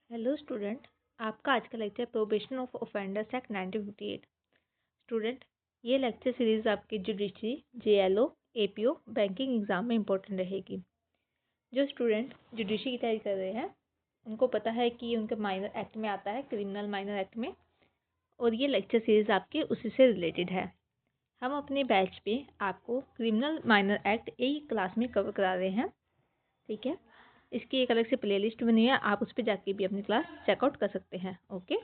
Hello student, आपका आज का lecture probation of offenders act 1958। Student, ये लेक्चर सीरीज आपके judiciary, JLO, APO, banking exam में इंपॉर्टेंट रहेगी। जो स्टूडेंट जुडिशरी की तैयारी कर रहे हैं उनको पता है कि उनके माइनर एक्ट में आता है, क्रिमिनल माइनर एक्ट में, और ये लेक्चर सीरीज आपके उसी से रिलेटेड है। हम अपने बैच पे आपको क्रिमिनल माइनर एक्ट एक क्लास में कवर करा रहे हैं, ठीक है। इसकी एक अलग से प्लेलिस्ट बनी है, आप उस पर जाके भी अपनी क्लास चेकआउट कर सकते हैं। ओके,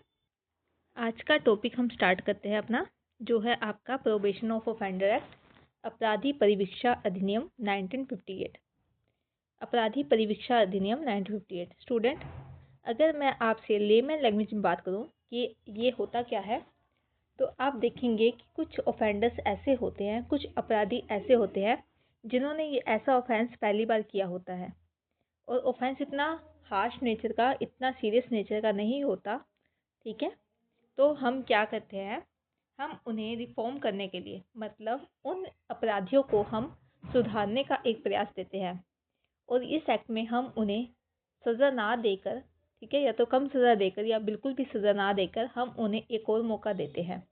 आज का टॉपिक हम स्टार्ट करते हैं अपना, जो है आपका प्रोबेशन ऑफ ऑफेंडर एक्ट, अपराधी परिवीक्षा अधिनियम 1958। अपराधी परिवीक्षा अधिनियम 1958। स्टूडेंट, अगर मैं आपसे लेमन लैंग्वेज में बात करूं कि ये होता क्या है, तो आप देखेंगे कि कुछ ऑफेंडर्स ऐसे होते हैं, कुछ अपराधी ऐसे होते हैं जिन्होंने ये ऐसा ऑफेंस पहली बार किया होता है, और ऑफेंस इतना हार्श नेचर का, इतना सीरियस नेचर का नहीं होता, ठीक है। तो हम क्या करते हैं, हम उन्हें रिफॉर्म करने के लिए, मतलब उन अपराधियों को हम सुधारने का एक प्रयास देते हैं, और इस एक्ट में हम उन्हें सज़ा ना देकर, ठीक है, या तो कम सज़ा देकर या बिल्कुल भी सज़ा ना देकर हम उन्हें एक और मौका देते हैं।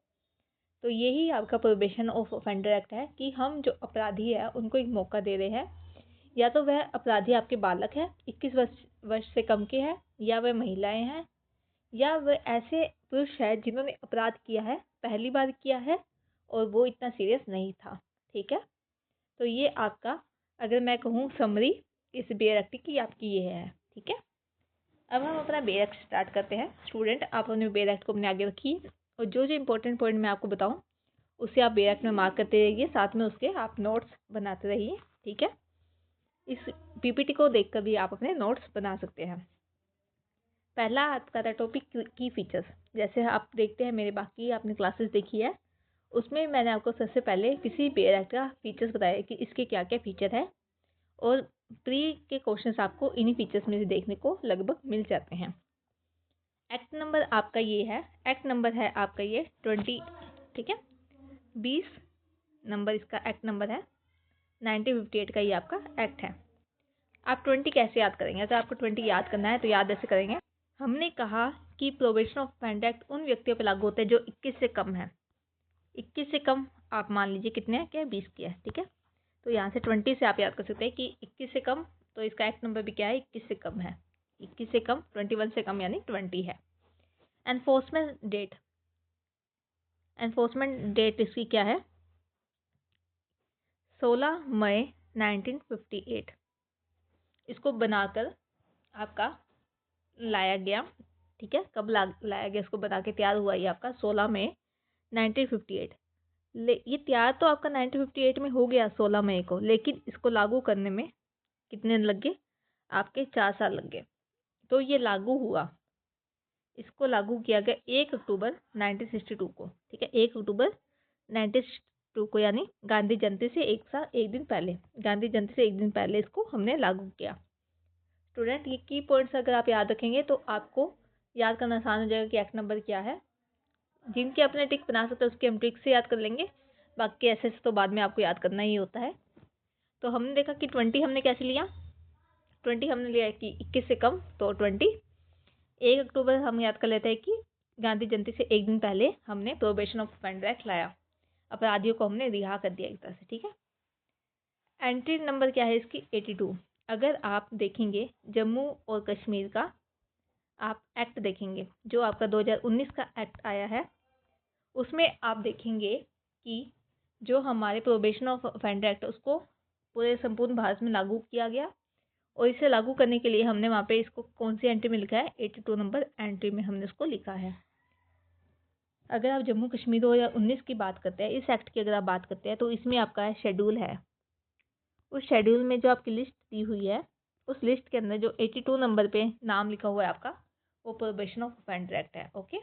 तो यही आपका प्रोबेशन ऑफ ऑफेंडर एक्ट है कि हम जो अपराधी है उनको एक मौका दे रहे हैं। या तो वह अपराधी आपके बालक है, 21 वर्ष से कम के हैं, या वह महिलाएं हैं, या वह ऐसे पुरुष है जिन्होंने अपराध किया है, पहली बार किया है और वो इतना सीरियस नहीं था, ठीक है। तो ये आपका, अगर मैं कहूँ समरी इस बेयर एक्ट की, आपकी ये है, ठीक है। अब हम अपना बेयर एक्ट स्टार्ट करते हैं। स्टूडेंट, आप अपने बेयर एक्ट को अपने आगे रखिए, और जो जो इंपॉर्टेंट पॉइंट मैं आपको बताऊँ उसे आप बेयर एक्ट में मार्क करते रहिए, साथ में उसके आप नोट्स बनाते रहिए, ठीक है। इस पीपीटी को देखकर भी आप अपने नोट्स बना सकते हैं। पहला आपका था टॉपिक की फीचर्स। जैसे आप देखते हैं मेरे बाकी आपने क्लासेस देखी है, उसमें मैंने आपको सबसे पहले किसी बेयर एक्ट का फीचर्स बताया कि इसके क्या क्या फीचर है, और प्री के क्वेश्चंस आपको इन्हीं फीचर्स में से देखने को लगभग मिल जाते हैं। एक्ट नंबर आपका ये है, एक्ट नंबर है आपका ये 20, ठीक है, 20 नंबर इसका एक्ट नंबर है। 1958 का ये आपका एक्ट है। आप 20 कैसे याद करेंगे? अगर आपको 20 याद करना है तो याद ऐसे करेंगे, हमने कहा कि प्रोबेशन ऑफ ऑफेंडर एक्ट उन व्यक्तियों पर लागू होता है जो 21 से कम है। 21 से कम आप मान लीजिए कितने हैं, क्या 20 के है, ठीक है। तो यहाँ से 20 से आप याद कर सकते हैं कि 21 से कम, तो इसका एक्ट नंबर भी क्या है, 21 से कम है। 21 से कम, 21 से कम यानी 20 है। एनफोर्समेंट डेट, एनफोर्समेंट डेट इसकी क्या है, 16 मई 1958 इसको बनाकर आपका लाया गया, ठीक है। कब लाया गया, इसको बना के तैयार हुआ ये आपका 16 मई 1958। ये तैयार तो आपका 1958 में हो गया 16 मई को, लेकिन इसको लागू करने में कितने दिन लग गए, आपके 4 साल लग गए। तो ये लागू हुआ, इसको लागू किया गया 1 अक्टूबर 1962 को, ठीक है, 1 अक्टूबर 1962 को, यानी गांधी जयंती से एक दिन पहले, गांधी जयंती से एक दिन पहले इसको हमने लागू किया। स्टूडेंट, ये की पॉइंट्स अगर आप याद रखेंगे तो आपको याद करना आसान हो जाएगा कि एक्ट नंबर क्या है। जिनके अपने टिक बना सकते हैं उसके हम ट्रिक से याद कर लेंगे, बाकी ऐसे तो बाद में आपको याद करना ही होता है। तो हमने देखा कि 20 हमने कैसे लिया, 20 हमने लिया कि 21 से कम, तो 20। 1 अक्टूबर हम याद कर लेते हैं कि गांधी जयंती से एक दिन पहले हमने प्रोबेशन ऑफ ऑफेंडर एक्ट लाया, अपराधियों को हमने रिहा कर दिया एक तरह से, ठीक है। एंट्री नंबर क्या है इसकी, 82। अगर आप देखेंगे जम्मू और कश्मीर का आप एक्ट देखेंगे, जो आपका 2019 का एक्ट आया है, उसमें आप देखेंगे कि जो हमारे प्रोबेशन ऑफ ऑफेंडर एक्ट उसको पूरे संपूर्ण भारत में लागू किया गया, और इसे लागू करने के लिए हमने वहाँ पे इसको कौन सी एंट्री में लिखा है, 82 नंबर एंट्री में हमने उसको लिखा है। अगर आप जम्मू कश्मीर 2019 की बात करते हैं, इस एक्ट की अगर आप बात करते हैं, तो इसमें आपका शेड्यूल है। उस शेड्यूल में जो आपकी लिस्ट दी हुई है, उस लिस्ट के अंदर जो 82 नंबर पे नाम लिखा हुआ है आपका, वो प्रोबेशन ऑफ ऑफेंडर एक्ट है। ओके,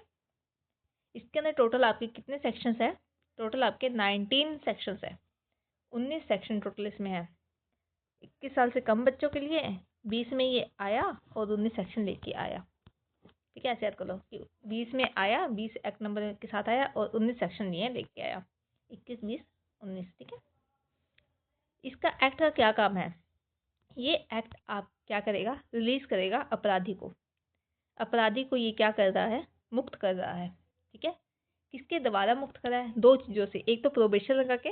इसके अंदर टोटल आपके कितने सेक्शंस है, टोटल आपके 19 सेक्शंस है, 19 सेक्शन टोटल इसमें है। 21 साल से कम बच्चों के लिए 20 में ये आया और 19 सेक्शन लेके आया, ठीक है। ऐसे याद कर लो कि 20 में आया, 20 एक्ट नंबर के साथ आया, और 19 सेक्शन लिए लेके आया, 21, 20, 19, ठीक है। इसका एक्ट का क्या काम है, ये एक्ट आप क्या करेगा, रिलीज करेगा अपराधी को। अपराधी को ये क्या कर रहा है, मुक्त कर रहा है। ठीक है, किसके द्वारा मुक्त कर रहा है, दो चीज़ों से, एक तो प्रोबेशन लगा के,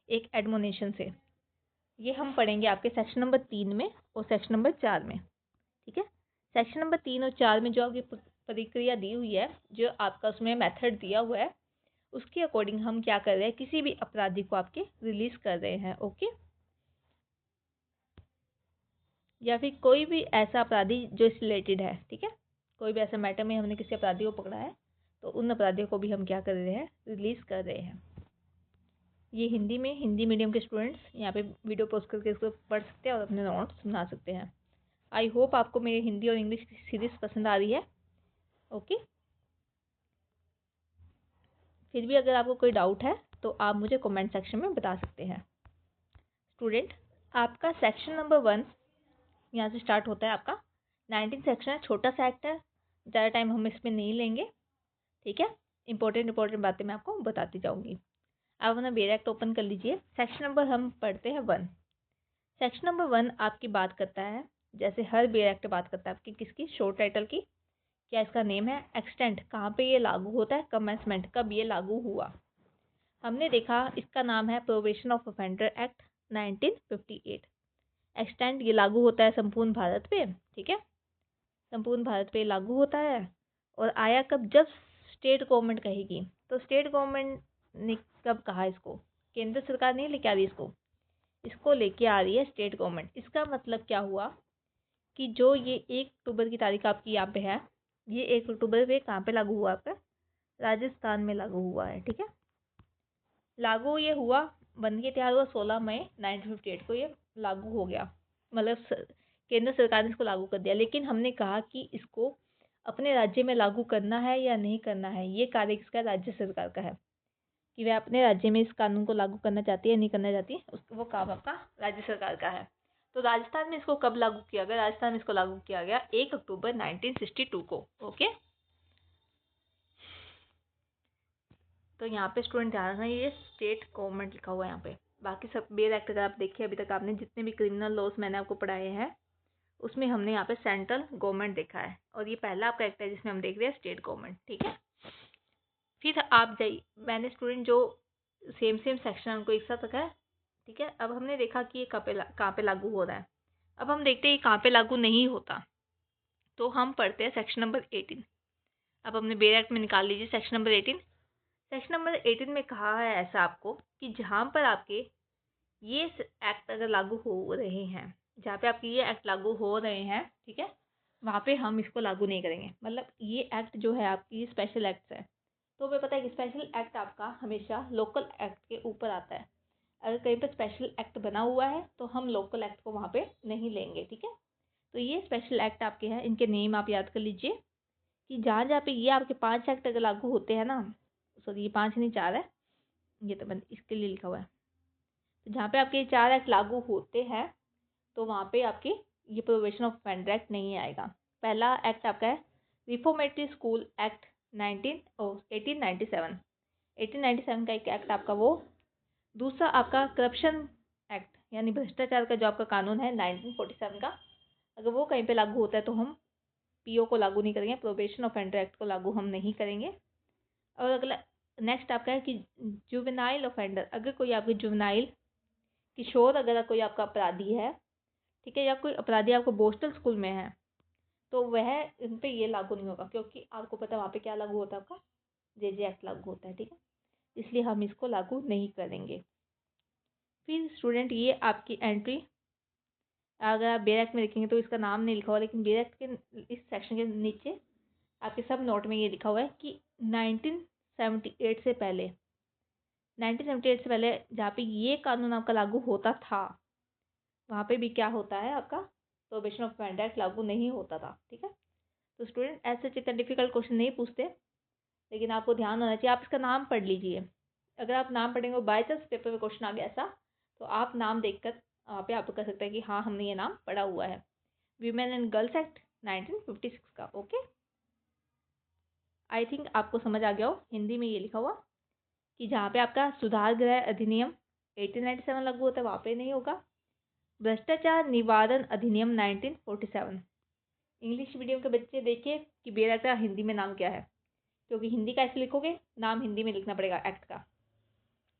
एक एडमोनेशन से। ये हम पढ़ेंगे आपके सेक्शन नंबर 3 में और सेक्शन नंबर 4 में। ठीक है, सेक्शन नंबर 3 और 4 में जो आपकी प्रक्रिया दी हुई है, जो आपका उसमें मेथड दिया हुआ है, उसके अकॉर्डिंग हम क्या कर रहे हैं, किसी भी अपराधी को आपके रिलीज कर रहे हैं। ओके, या फिर कोई भी ऐसा अपराधी जो इस रिलेटेड है। ठीक है, कोई भी ऐसा मैटर में हमने किसी अपराधी को पकड़ा है तो उन अपराधियों को भी हम क्या कर रहे हैं, रिलीज कर रहे हैं। ये हिंदी में, हिंदी मीडियम के स्टूडेंट्स यहाँ पे वीडियो पोस्ट करके इसको पढ़ सकते हैं और अपने नोट्स बना सकते हैं। आई होप आपको मेरी हिंदी और इंग्लिश की सीरीज पसंद आ रही है। ओके, फिर भी अगर आपको कोई डाउट है तो आप मुझे कमेंट सेक्शन में बता सकते हैं। स्टूडेंट, आपका सेक्शन नंबर 1 यहाँ से स्टार्ट होता है। आपका 19 सेक्शन है, छोटा सा एक्ट है, ज़्यादा टाइम हम इसमें नहीं लेंगे। ठीक है, इंपॉर्टेंट बातें मैं आपको बताती जाऊँगी। आप अपना बेयर एक्ट ओपन कर लीजिए। सेक्शन नंबर हम पढ़ते हैं 1। सेक्शन नंबर 1 आपकी बात करता है, जैसे हर बेयर एक्ट बात करता है आपकी किसकी, शोर टाइटल की। क्या इसका नेम है, एक्सटेंट, कहाँ पे ये लागू होता है, कमेंसमेंट, कब ये लागू हुआ। हमने देखा इसका नाम है prohibition of offender act 1958। Extent, ये लागू होता है संपूर्ण भारत पे। ठीक है, संपूर्ण भारत पे लागू होता है। और आया कब, जब स्टेट गवर्नमेंट कहेगी। तो स्टेट गवर्नमेंट ने कब कहा इसको, केंद्र सरकार नहीं लेके आ रही इसको लेके आ रही है स्टेट गवर्नमेंट। इसका मतलब क्या हुआ कि जो ये 1 अक्टूबर की तारीख आपकी यहाँ पे है, ये 1 अक्टूबर पे कहाँ पे लागू हुआ, आपका राजस्थान में लागू हुआ है। ठीक है, लागू ये हुआ, बन के तैयार हुआ 16 मई 1958 को, ये लागू हो गया। मतलब केंद्र सरकार ने इसको लागू कर दिया। लेकिन हमने कहा कि इसको अपने राज्य में लागू करना है या नहीं करना है, ये कार्य किसका, राज्य सरकार का है, कि वह अपने राज्य में इस कानून को लागू करना चाहती है, नहीं करना चाहती, वो काम आपका राज्य सरकार का है। तो राजस्थान में इसको कब लागू किया गया, राजस्थान में इसको लागू किया गया 1 अक्टूबर 1962 को। ओके, तो यहाँ पे स्टूडेंट ध्यान रखना, ये स्टेट गवर्नमेंट लिखा हुआ है यहाँ पे। बाकी सब बेयर एक्ट अगर आप देखिए, अभी तक आपने जितने भी क्रिमिनल लॉज मैंने आपको पढ़ाए हैं उसमें हमने यहाँ पे सेंट्रल गवर्नमेंट देखा है, और ये पहला आपका एक्ट है जिसमें हम देख रहे हैं स्टेट गवर्नमेंट। ठीक है, फिर आप जाइए, मैंने स्टूडेंट जो सेम सेक्शन उनको एक साथ रखा है। ठीक है, अब हमने देखा कि ये कहाँ पे लागू हो रहा है। अब हम देखते हैं ये कहाँ पे लागू नहीं होता, तो हम पढ़ते हैं सेक्शन नंबर 18। अब अपने बेयर एक्ट में निकाल लीजिए सेक्शन नंबर 18। सेक्शन नंबर 18 में कहा है ऐसा आपको कि जहाँ पर आपके ये एक्ट अगर लागू हो रहे हैं, जहाँ पे आपके ये एक्ट लागू हो रहे हैं, ठीक है, वहाँ पे हम इसको लागू नहीं करेंगे। मतलब ये एक्ट जो है आपकी स्पेशल एक्ट है, तो हमें पता है कि स्पेशल एक्ट आपका हमेशा लोकल एक्ट के ऊपर आता है। अगर कहीं पर स्पेशल एक्ट बना हुआ है तो हम लोकल एक्ट को वहाँ पे नहीं लेंगे। ठीक है, तो ये स्पेशल एक्ट आपके हैं, इनके नेम आप याद कर लीजिए कि जहाँ जहाँ पे ये आपके 5 एक्ट अगर लागू होते हैं ना, सॉरी ये 5 नहीं 4 है, ये तो मैंने इसके लिए लिखा हुआ है। तो जहाँ पे आपके 4 एक्ट लागू होते हैं तो वहाँ पे आपके ये प्रोहिबिशन ऑफ ऑफेंडर एक्ट नहीं आएगा। पहला एक्ट आपका है रिफॉर्मेटरी स्कूल एक्ट 1897। 1897 का एक एक्ट आपका वो। दूसरा आपका करप्शन एक्ट यानी भ्रष्टाचार का जो आपका कानून है 1947 का, अगर वो कहीं पे लागू होता है तो हम पीओ को लागू नहीं करेंगे, प्रोहिबिशन ऑफेंडर एक्ट को लागू हम नहीं करेंगे। और अगला नेक्स्ट आपका है कि जुवेनाइल ऑफेंडर, अगर कोई आपके जुवेनाइल किशोर अगर कोई आपका अपराधी है, ठीक है, या कोई अपराधी आपको बोस्टल स्कूल में है, तो वह इन पे ये लागू नहीं होगा, क्योंकि आपको पता है वहाँ पे क्या लागू होता है, आपका जेजे एक्ट लागू होता है। ठीक है, इसलिए हम इसको लागू नहीं करेंगे। फिर स्टूडेंट ये आपकी एंट्री, अगर आप बेयर एक्ट में देखेंगे तो इसका नाम नहीं लिखा हुआ, लेकिन बेयर एक्ट के इस सेक्शन के नीचे आपके सब नोट में ये लिखा हुआ है कि 1978 से पहले, 1978 से पहले जहाँ पे ये कानून आपका लागू होता था वहाँ पे भी क्या होता है, आपका प्रोहिबिशन ऑफ ऑफेंडर एक्ट लागू नहीं होता था। ठीक है, तो स्टूडेंट ऐसे इतना डिफिकल्ट क्वेश्चन नहीं पूछते, लेकिन आपको ध्यान होना चाहिए। आप इसका नाम पढ़ लीजिए, अगर आप नाम पढ़ेंगे बाई चांस पेपर में क्वेश्चन आ गया ऐसा, तो आप नाम देखकर वहाँ पे आप कर सकते हैं कि हाँ हमने ये नाम पढ़ा हुआ है, वीमेन एंड गर्ल्स एक्ट 1956 का। ओके, आई थिंक आपको समझ आ गया हो। हिंदी में ये लिखा हुआ कि जहाँ पे आपका सुधार गृह अधिनियम 1897 लागू होता है वहाँ पे नहीं होगा। भ्रष्टाचार निवारण अधिनियम 1947, इंग्लिश मीडियम के बच्चे देखिए कि बेरा का हिंदी में नाम क्या है, क्योंकि हिंदी का ऐसे लिखोगे नाम हिंदी में लिखना पड़ेगा एक्ट का।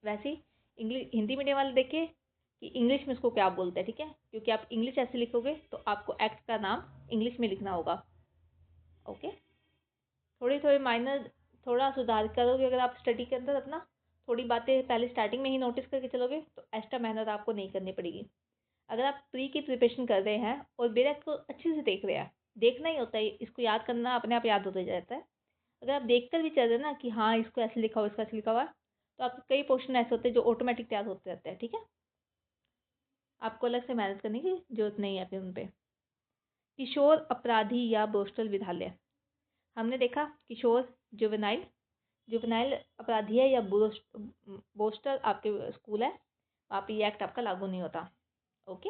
वैसे ही इंग्लिश हिंदी मीडियम वाले देखिए कि इंग्लिश में इसको क्या बोलते हैं, ठीक है, क्योंकि आप इंग्लिश ऐसे लिखोगे तो आपको एक्ट का नाम इंग्लिश में लिखना होगा। ओके, थोड़ी थोड़ी माइनर थोड़ा सुधार करोगे अगर आप स्टडी के अंदर अपना, थोड़ी बातें पहले स्टार्टिंग में ही नोटिस करके चलोगे तो एक्स्ट्रा मेहनत आपको नहीं करनी पड़ेगी। अगर आप प्री की प्रिपरेशन कर रहे हैं और बेरेक्ट को अच्छे से देख रहे हैं, देखना ही होता है, इसको याद करना अपने आप याद होता जाता है। अगर आप देखकर भी चल रहे हैं ना कि हाँ इसको ऐसे लिखा हुआ, इसको ऐसे लिखा हुआ, तो आपके कई पोर्शन ऐसे होते हैं जो ऑटोमेटिक याद होते रहते हैं, ठीक है। आपको अलग से मेहनत करने की जरूरत नहीं है फिर उन पे। किशोर अपराधी या बोस्टल विद्यालय, हमने देखा किशोर जुवेनाइल, जुवेनाइल अपराधी है या बोस्टल आपके स्कूल है, वहाँ पे ये एक्ट आपका लागू नहीं होता। ओके,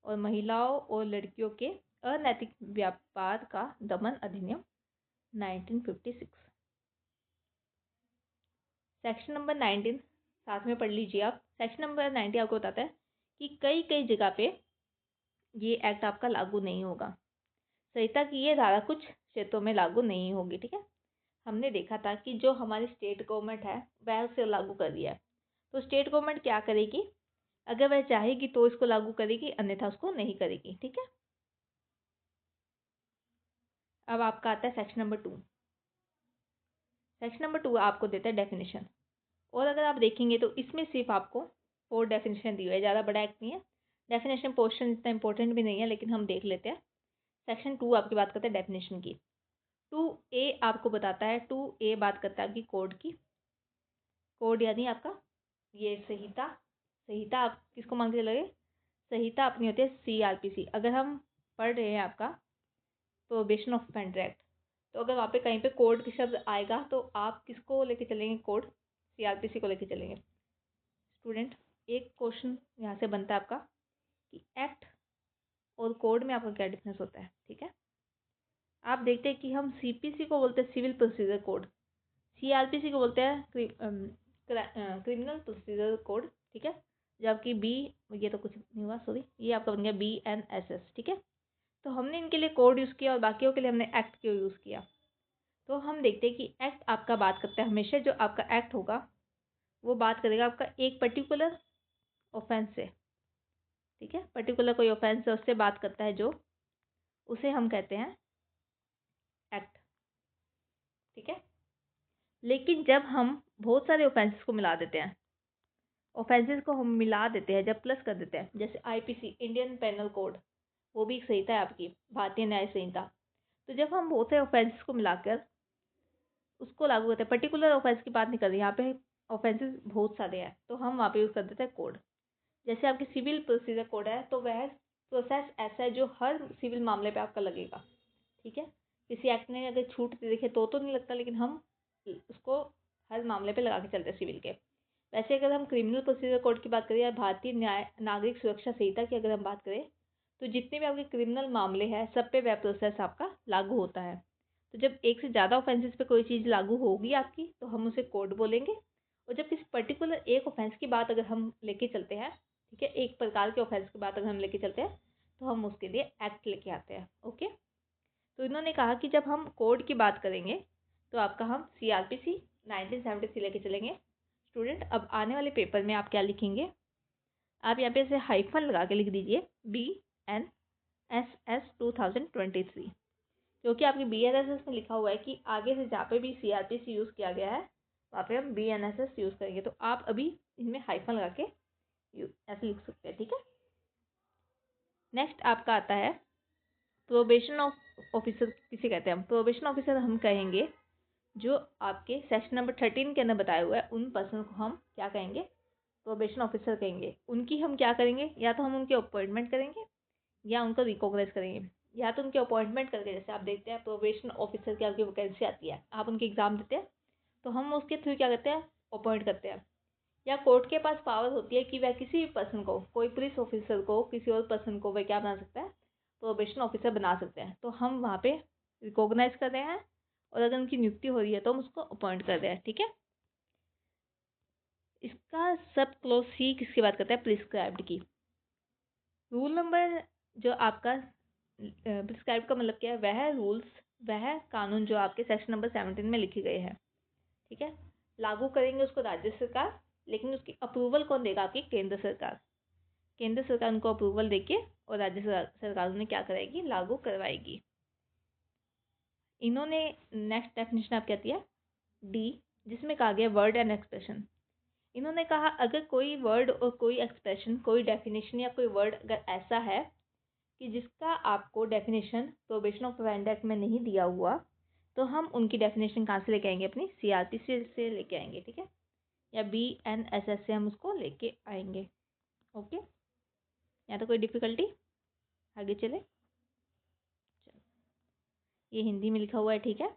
और महिलाओं और लड़कियों के अनैतिक व्यापार का दमन अधिनियम 1956। सेक्शन नंबर 19 साथ में पढ़ लीजिए आप। सेक्शन नंबर 90 आपको बताता है कि कई कई जगह पे ये एक्ट आपका लागू नहीं होगा। संहिता की ये धारा कुछ क्षेत्रों में लागू नहीं होगी, ठीक है। हमने देखा था कि जो हमारी स्टेट गवर्नमेंट है वह उसे लागू कर दिया है, तो स्टेट गवर्नमेंट क्या करेगी, अगर वह चाहेगी तो इसको लागू करेगी, अन्यथा उसको नहीं करेगी, ठीक है। अब आपका आता है सेक्शन नंबर 2। सेक्शन नंबर 2 आपको देता है डेफिनेशन, और अगर आप देखेंगे तो इसमें सिर्फ आपको 4 डेफिनेशन दी हुई है, ज़्यादा बड़ा एक्ट नहीं है। डेफिनेशन पोर्शन इतना इंपॉर्टेंट भी नहीं है, लेकिन हम देख लेते हैं। सेक्शन 2 आपकी बात करते हैं डेफिनेशन की। 2A आपको बताता है, 2A बात करता है आपकी कोड की। कोड यानी आपका ये संहिता, संहिता आप किसको मांगते चलोगे, संहिता अपनी होती है CRPC। अगर हम पढ़ रहे हैं आपका प्रोहिबिशन ऑफ ऑफेंडर एक्ट, तो अगर वहाँ पे कहीं पे कोड की शब्द आएगा तो आप किसको लेके चलेंगे, कोड CRPC को लेके चलेंगे। स्टूडेंट, एक क्वेश्चन यहाँ से बनता है आपका कि एक्ट और कोड में आपका क्या डिफरेंस होता है, ठीक है। आप देखते हैं कि हम CPC को बोलते हैं सिविल प्रोसीजर कोड, CRPC को बोलते हैं क्रिमिनल प्रोसीजर कोड, ठीक है। जबकि बी, ये तो कुछ नहीं हुआ सॉरी, ये आपका बन गया BNSS, ठीक है। तो हमने इनके लिए कोड यूज़ किया और बाकियों के लिए हमने एक्ट क्यों यूज़ किया। तो हम देखते हैं कि एक्ट आपका बात करता है, हमेशा जो आपका एक्ट होगा वो बात करेगा आपका एक पर्टिकुलर ऑफेंस से, ठीक है। पर्टिकुलर कोई ऑफेंस है उससे बात करता है, जो उसे हम कहते हैं एक्ट, ठीक है। लेकिन जब हम बहुत सारे ऑफेंसेस को मिला देते हैं, ऑफेंसेस को हम मिला देते हैं, जब प्लस कर देते हैं, जैसे IPC इंडियन पेनल कोड, वो भी एक संहिता है आपकी, भारतीय न्याय संहिता। तो जब हम बहुत से ऑफेंसेस को मिलाकर उसको लागू करते हैं, पर्टिकुलर ऑफेंस की बात नहीं कर रही यहाँ पे, ऑफेंसेस बहुत सारे हैं, तो हम वहाँ पे यूज़ कर देते हैं कोड। जैसे आपकी सिविल प्रोसीजर कोड है, तो वह प्रोसेस ऐसा है जो हर सिविल मामले पे आपका लगेगा, ठीक है। किसी एक्ट ने अगर छूट दे देखे तो नहीं लगता, लेकिन हम उसको हर मामले पे लगा के चलते हैं सिविल के। वैसे अगर हम क्रिमिनल प्रोसीजर कोड की बात करें या भारतीय न्याय नागरिक सुरक्षा संहिता की अगर हम बात करें, तो जितने भी आपके क्रिमिनल मामले हैं सब पे वह प्रोसेस आपका लागू होता है। तो जब एक से ज़्यादा ऑफेंसेस पे कोई चीज़ लागू होगी आपकी, तो हम उसे कोड बोलेंगे। और जब किसी पर्टिकुलर एक ऑफेंस की बात अगर हम लेके चलते हैं, ठीक है, एक प्रकार के ऑफेंस की बात अगर हम लेके चलते हैं, तो हम उसके लिए एक्ट लेके आते हैं। ओके, तो इन्होंने कहा कि जब हम कोड की बात करेंगे तो आपका हम CRPC 1973 लेके चलेंगे। स्टूडेंट, अब आने वाले पेपर में आप क्या लिखेंगे, आप यहाँ पे ऐसे हाइफन लगा के लिख दीजिए BNSS 2023, क्योंकि आपकी BNSS में लिखा हुआ है कि आगे से जहाँ पे भी CRPC यूज़ किया गया है वहाँ पे हम BNSS यूज़ करेंगे, तो आप अभी इनमें हाइफन लगा के ऐसे लिख सकते हैं, ठीक है। नेक्स्ट आपका आता है प्रोबेशन ऑफिसर, किसे कहते हैं हम, प्रोबेशन ऑफिसर हम कहेंगे जो आपके सेक्शन नंबर 13 के अंदर बताया हुआ है, उन पर्सन को हम क्या कहेंगे, प्रोबेशन ऑफिसर कहेंगे। उनकी हम क्या करेंगे, या तो हम उनकी अपॉइंटमेंट करेंगे या उनको रिकॉग्नाइज करेंगे। या तो उनकी अपॉइंटमेंट करके, जैसे आप देखते हैं प्रोबेशन ऑफिसर की आपकी वैकेंसी आती है, आप उनके एग्जाम देते हैं, तो हम उसके थ्रू क्या करते हैं, अपॉइंट करते हैं। या कोर्ट के पास पावर होती है कि वह किसी भी पर्सन को, कोई पुलिस ऑफिसर को, किसी और पर्सन को वह क्या बना सकता है, प्रोबेशन ऑफिसर बना सकते हैं। तो हम वहाँ पे रिकॉग्नाइज कर रहे हैं, और अगर उनकी नियुक्ति हो रही है तो हम उसको अपॉइंट कर रहे हैं, ठीक है। इसका सब क्लोज C किसकी बात करता है, प्रिस्क्राइब्ड की। रूल नंबर जो आपका प्रिस्क्राइब का मतलब क्या है, वह रूल्स, वह कानून जो आपके सेक्शन नंबर 17 में लिखे गए हैं, ठीक है। लागू करेंगे उसको राज्य सरकार, लेकिन उसकी अप्रूवल कौन देगा, आपकी केंद्र सरकार। केंद्र सरकार उनको अप्रूवल देके और राज्य सरकार उन्हें क्या कराएगी, लागू करवाएगी। इन्होंने नेक्स्ट डेफिनेशन आप क्या दिया, डी, जिसमें कहा गया वर्ड एंड एक्सप्रेशन। इन्होंने कहा अगर कोई वर्ड और कोई एक्सप्रेशन, कोई डेफिनेशन या कोई वर्ड अगर ऐसा है कि जिसका आपको definition probation of offend act में नहीं दिया हुआ, तो हम उनकी डेफिनेशन कहाँ से लेके आएंगे, अपनी CRPC से लेके आएंगे, ठीक है, या BNSS से हम उसको लेके आएंगे। ओके, या तो कोई डिफिकल्टी, आगे चले। ये हिंदी में लिखा हुआ है, ठीक है।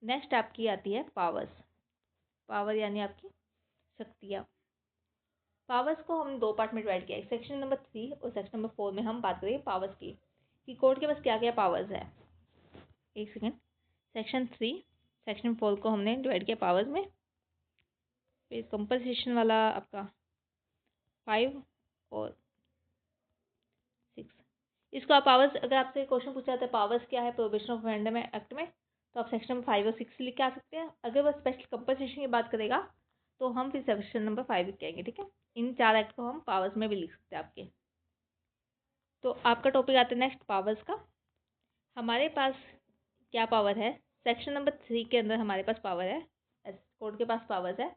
नेक्स्ट आपकी आती है पावर्स। पावर यानी आपकी शक्तियाँ। पावर्स को हम दो पार्ट में डिवाइड किया है, सेक्शन नंबर 3 और सेक्शन नंबर 4 में हम बात करेंगे पावर्स की, कि कोर्ट के पास क्या क्या पावर्स है। एक सेकेंड, सेक्शन 3 सेक्शन 4 को हमने डिवाइड किया पावर्स में। फिर कंपनसेशन वाला आपका 5 और 6। इसको आप पावर्स, अगर आपसे क्वेश्चन पूछा जाता है पावर्स क्या है प्रोहिबिशन ऑफ ऑफेंड एक्ट में, तो आप सेक्शन नंबर 5 और 6 लिख के आ सकते हैं। अगर वह स्पेशल कंपनसेशन की बात करेगा तो हम फिर सेक्शन नंबर 5 लिख के आएंगे, ठीक है। इन 4 एक्ट को हम पावर्स में भी लिख सकते हैं आपके। तो आपका टॉपिक आता है नेक्स्ट पावर्स का। हमारे पास क्या पावर है, सेक्शन नंबर 3 के अंदर हमारे पास पावर है, कोर्ट के पास पावर्स है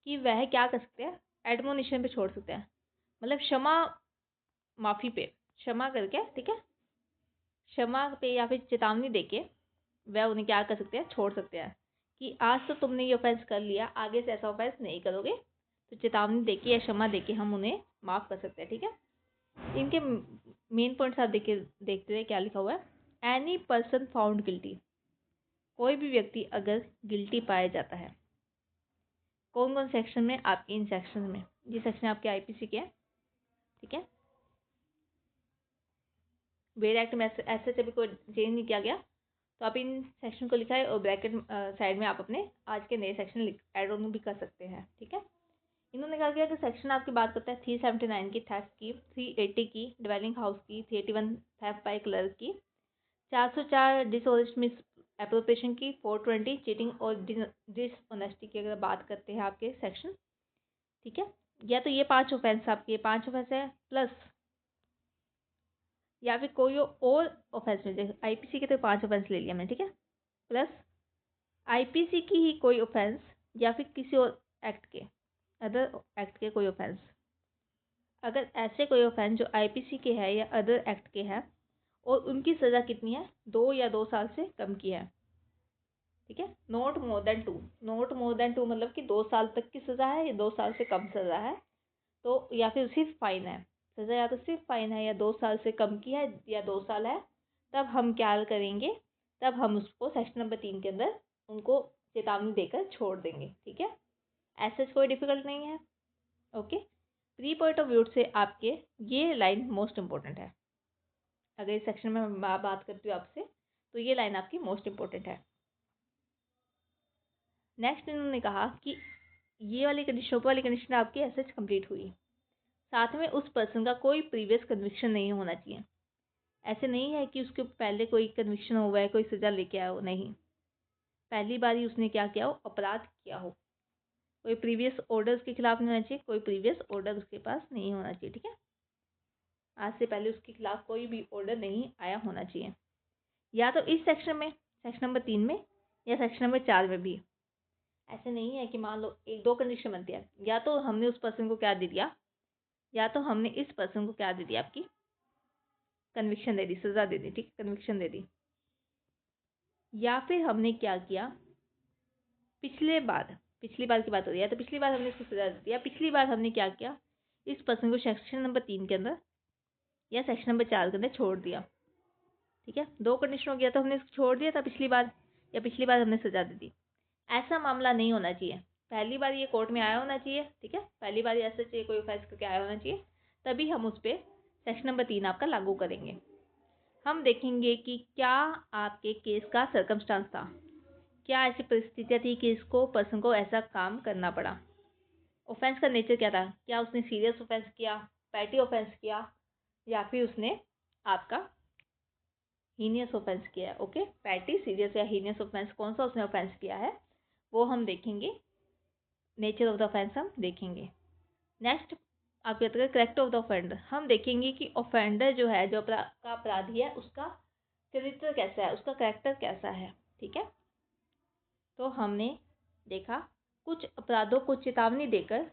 कि वह क्या कर सकते हैं, एडमोनिशन पे छोड़ सकते हैं, मतलब क्षमा माफ़ी पे, क्षमा करके, ठीक है, क्षमा पे या फिर चेतावनी देके वह उन्हें क्या कर सकते हैं, छोड़ सकते हैं कि आज तो तुमने ये ऑफेंस कर लिया, आगे से ऐसा ऑफेंस नहीं करोगे, तो चेतावनी देके या क्षमा देके हम उन्हें माफ़ कर सकते हैं, ठीक है। इनके मेन पॉइंट्स आप देखते हुए क्या लिखा हुआ है, एनी पर्सन फाउंड गिल्टी, कोई भी व्यक्ति अगर गिल्टी पाया जाता है, कौन कौन सेक्शन में, आपके इन सेक्शन में, ये सेक्शन आपके IPC के हैं, ठीक है। वेयर एक्ट में ऐसे अभी कोई चेंज नहीं किया गया, तो आप इन सेक्शन को लिखा है और ब्रैकेट साइड में आप अपने आज के नए सेक्शन ऐड ऑन भी कर सकते हैं, ठीक है। इन्होंने कहा गया कि सेक्शन आपकी बात करता है 379 की थेफ्ट की, 380 की डिवेलिंग हाउस की, 381 थेफ्ट बाय क्लर्क की, 404 डिसऑनेस्ट मिस एप्रोप्रिएशन की, 420 चीटिंग और डिसऑनेस्टी की अगर बात करते हैं आपके सेक्शन, ठीक है। या तो ये 5 ऑफेंस आपके 5 ऑफेंस है, प्लस या फिर कोई और ऑफेंस में, जैसे IPC के तो 5 ऑफेंस ले लिया मैंने, ठीक है, प्लस IPC की ही कोई ऑफेंस या फिर किसी और एक्ट के, अदर एक्ट के कोई ऑफेंस, अगर ऐसे कोई ऑफेंस जो IPC के है या अदर एक्ट के है और उनकी सज़ा कितनी है, 2 या 2 साल से कम की है, ठीक है। Not more than 2, not more than 2 मतलब कि 2 साल तक की सज़ा है या 2 साल से कम सज़ा है, तो या फिर सिर्फ फाइन है, सज़ा या तो सिर्फ फाइन है या 2 साल से कम की है या 2 साल है, तब हम क्या करेंगे, तब हम उसको सेक्शन नंबर 3 के अंदर उनको चेतावनी देकर छोड़ देंगे, ठीक है। ऐसे कोई डिफिकल्ट नहीं है, okay. Pre point of view से आपके ये लाइन मोस्ट इंपॉर्टेंट है, अगर इस सेक्शन में मैं बात करती हूँ आपसे तो ये लाइन आपकी मोस्ट इंपॉर्टेंट है। नेक्स्ट इन्होंने कहा कि ये वाली कंडीशन, ऊपर वाली कंडीशन आपकी ऐसे कंप्लीट हुई, साथ में उस पर्सन का कोई प्रीवियस कन्विक्शन नहीं होना चाहिए। ऐसे नहीं है कि उसके पहले कोई कन्विक्शन हुआ है, कोई सज़ा लेके आया हो, नहीं, पहली बार ही उसने क्या किया हो, अपराध किया हो, कोई प्रीवियस ऑर्डर उसके खिलाफ नहीं होना चाहिए, कोई प्रीवियस ऑर्डर उसके पास नहीं होना चाहिए, ठीक है। आज से पहले उसके खिलाफ कोई भी ऑर्डर नहीं आया होना चाहिए, या तो इस सेक्शन में, सेक्शन नंबर 3 में, या सेक्शन नंबर 4 में भी। ऐसे नहीं है कि मान लो एक दो कंडीशन बनती है, या तो हमने उस पर्सन को क्या दे दिया, या तो हमने इस पर्सन को क्या दे दिया, आपकी कन्विक्शन दे दी, सज़ा दे दी, ठीक, कन्विक्शन दे दी, या फिर हमने क्या किया, पिछली बार की बात हो रही है, तो पिछली बार हमने इसको सज़ा दे दिया, पिछली बार हमने क्या किया, इस पर्सन को सेक्शन नंबर 3 के अंदर या सेक्शन नंबर 4 के अंदर छोड़ दिया, ठीक है। दो कंडीशन हो गया, तो हमने इसको छोड़ दिया था पिछली बार, या पिछली बार हमने सज़ा दे दी। ऐसा मामला नहीं होना चाहिए, पहली बार ये कोर्ट में आया होना चाहिए, ठीक है, पहली बार ऐसा चाहिए, कोई ऑफेंस करके आया होना चाहिए, तभी हम उस पर सेक्शन नंबर 3 आपका लागू करेंगे। हम देखेंगे कि क्या आपके केस का सर्कमस्टांस था, क्या ऐसी परिस्थितियाँ थी कि इसको पर्सन को ऐसा काम करना पड़ा, ऑफेंस का नेचर क्या था, क्या उसने सीरियस ऑफेंस किया, पैटी ऑफेंस किया, या फिर उसने आपका हीनियस ऑफेंस किया है। ओके, पैटी, सीरियस या हीनियस ऑफेंस, कौन सा उसने ऑफेंस किया है वो हम देखेंगे। नेचर ऑफ द ऑफेंस हम देखेंगे। नेक्स्ट आप कहते हैं करेक्टर ऑफ द ऑफेंडर, हम देखेंगे कि ऑफेंडर जो है, जो अपराधी है, उसका चरित्र कैसा है, उसका करेक्टर कैसा है। ठीक है, तो हमने देखा कुछ अपराधों को चेतावनी देकर,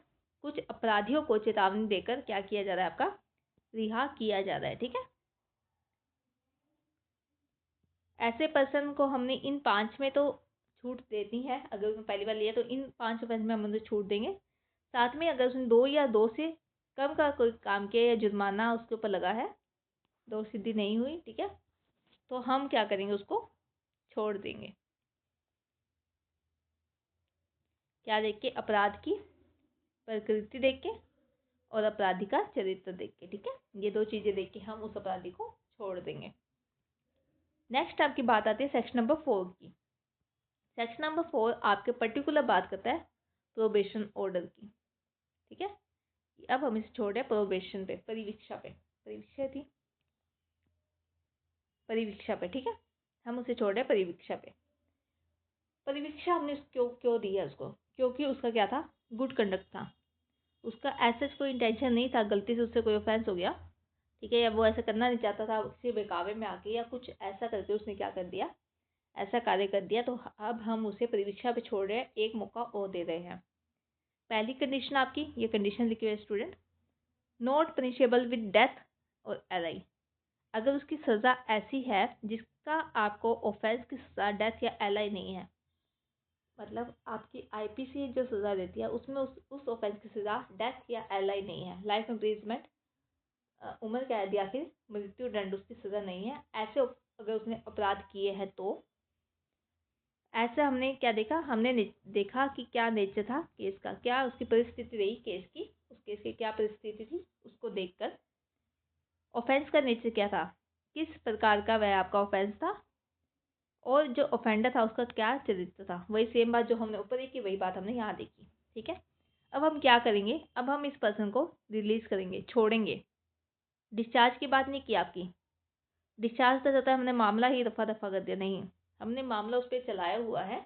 कुछ अपराधियों को चेतावनी देकर क्या किया जा रहा है, आपका रिहा किया जा रहा है। ठीक है, ऐसे पर्सन को हमने इन 5 में तो छूट देनी है। अगर उसने पहली बार लिया तो इन 5 ऑफेंस में हम उसे छूट देंगे। साथ में अगर उसने 2 या 2 से कम का कोई काम किया या जुर्माना उसके ऊपर लगा है, 2 सिद्धि नहीं हुई, ठीक है, तो हम क्या करेंगे, उसको छोड़ देंगे। क्या देख के, अपराध की प्रकृति देख के और अपराधी का चरित्र देख के। ठीक है, ये 2 चीजें देख के हम उस अपराधी को छोड़ देंगे। नेक्स्ट आपकी बात आती है सेक्शन नंबर 4 की। सेक्शन नंबर 4 आपके पर्टिकुलर बात करता है प्रोबेशन ऑर्डर की। ठीक है, अब हम इसे छोड़ रहे हैं प्रोबेशन पे, परिवीक्षा पे, परिवीक्षा थी, परिवीक्षा पे। ठीक है, हम उसे छोड़ रहे हैं परिवीक्षा पे। परिवीक्षा हमने क्यों दी है उसको, क्योंकि उसका क्या था, गुड कंडक्ट था। उसका ऐसा कोई इंटेंशन नहीं था, गलती से उससे कोई ऑफेंस हो गया, ठीक है, या वो ऐसा करना नहीं चाहता था, किसी बहकावे में आके या कुछ ऐसा करके उसने क्या कर दिया, ऐसा कार्य कर दिया, तो अब हम उसे परिवीक्षा पे छोड़ रहे हैं, एक मौका और दे रहे हैं। पहली कंडीशन आपकी, ये कंडीशन लिखी हुई है student, not punishable with death और एलआई। अगर उसकी सज़ा ऐसी है जिसका आपको ऑफेंस की सज़ा डेथ या एलआई नहीं है, मतलब आपकी आईपीसी जो सज़ा देती है उसमें उस ऑफेंस की सज़ा डेथ या एलआई नहीं है, लाइफ इम्प्रिजमेंट, उम्र कैद या फिर मृत्यु दंड उसकी सज़ा नहीं है, ऐसे अगर उसने अपराध किए हैं तो ऐसे हमने क्या देखा, हमने देखा कि क्या नेचर था केस का, क्या उसकी परिस्थिति रही केस की, उस केस की क्या परिस्थिति थी, उसको देखकर ऑफेंस का नेचर क्या था, किस प्रकार का वह आपका ऑफेंस था, और जो ऑफेंडर था उसका क्या चरित्र था। वही सेम बात जो हमने ऊपर देखी, वही बात हमने यहाँ देखी। ठीक है, अब हम क्या करेंगे, अब हम इस पर्सन को रिलीज करेंगे, छोड़ेंगे। डिस्चार्ज की बात नहीं की आपकी, डिस्चार्ज तो जाता है हमने मामला ही दफ़ा दफ़ा कर दिया, नहीं, हमने मामला उस पर चलाया हुआ है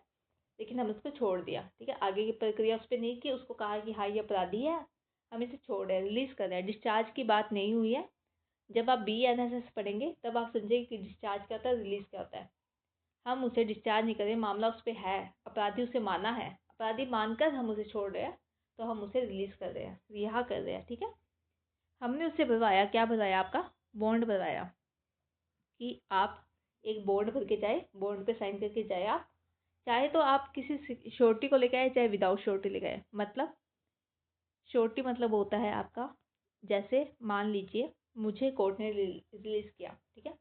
लेकिन हम उसको छोड़ दिया। ठीक है, आगे की प्रक्रिया उस पर नहीं की, उसको कहा कि हाँ ये अपराधी है, हम इसे छोड़ रहे हैं, रिलीज कर रहे हैं। डिस्चार्ज की बात नहीं हुई है। जब आप BNSS पढ़ेंगे तब आप समझेंगे कि डिस्चार्ज क्या होता है, रिलीज क्या होता है। हम उसे डिस्चार्ज नहीं करें, मामला उस पर है, अपराधी उसे माना है, अपराधी मानकर हम उसे छोड़ रहे हैं, तो हम उसे रिलीज कर रहे हैं, रिहा कर रहे हैं। ठीक है, हमने उसे भरवाया, क्या भरवाया, आपका बॉन्ड भरवाया, कि आप एक बॉन्ड भर के जाए, बॉन्ड पे साइन करके जाए। आप चाहे तो आप किसी श्योरिटी को लेके आए, चाहे विदाउट श्योरिटी लेके आए। मतलब श्योरिटी मतलब होता है आपका, जैसे मान लीजिए मुझे कोर्ट ने रिलीज किया, ठीक है,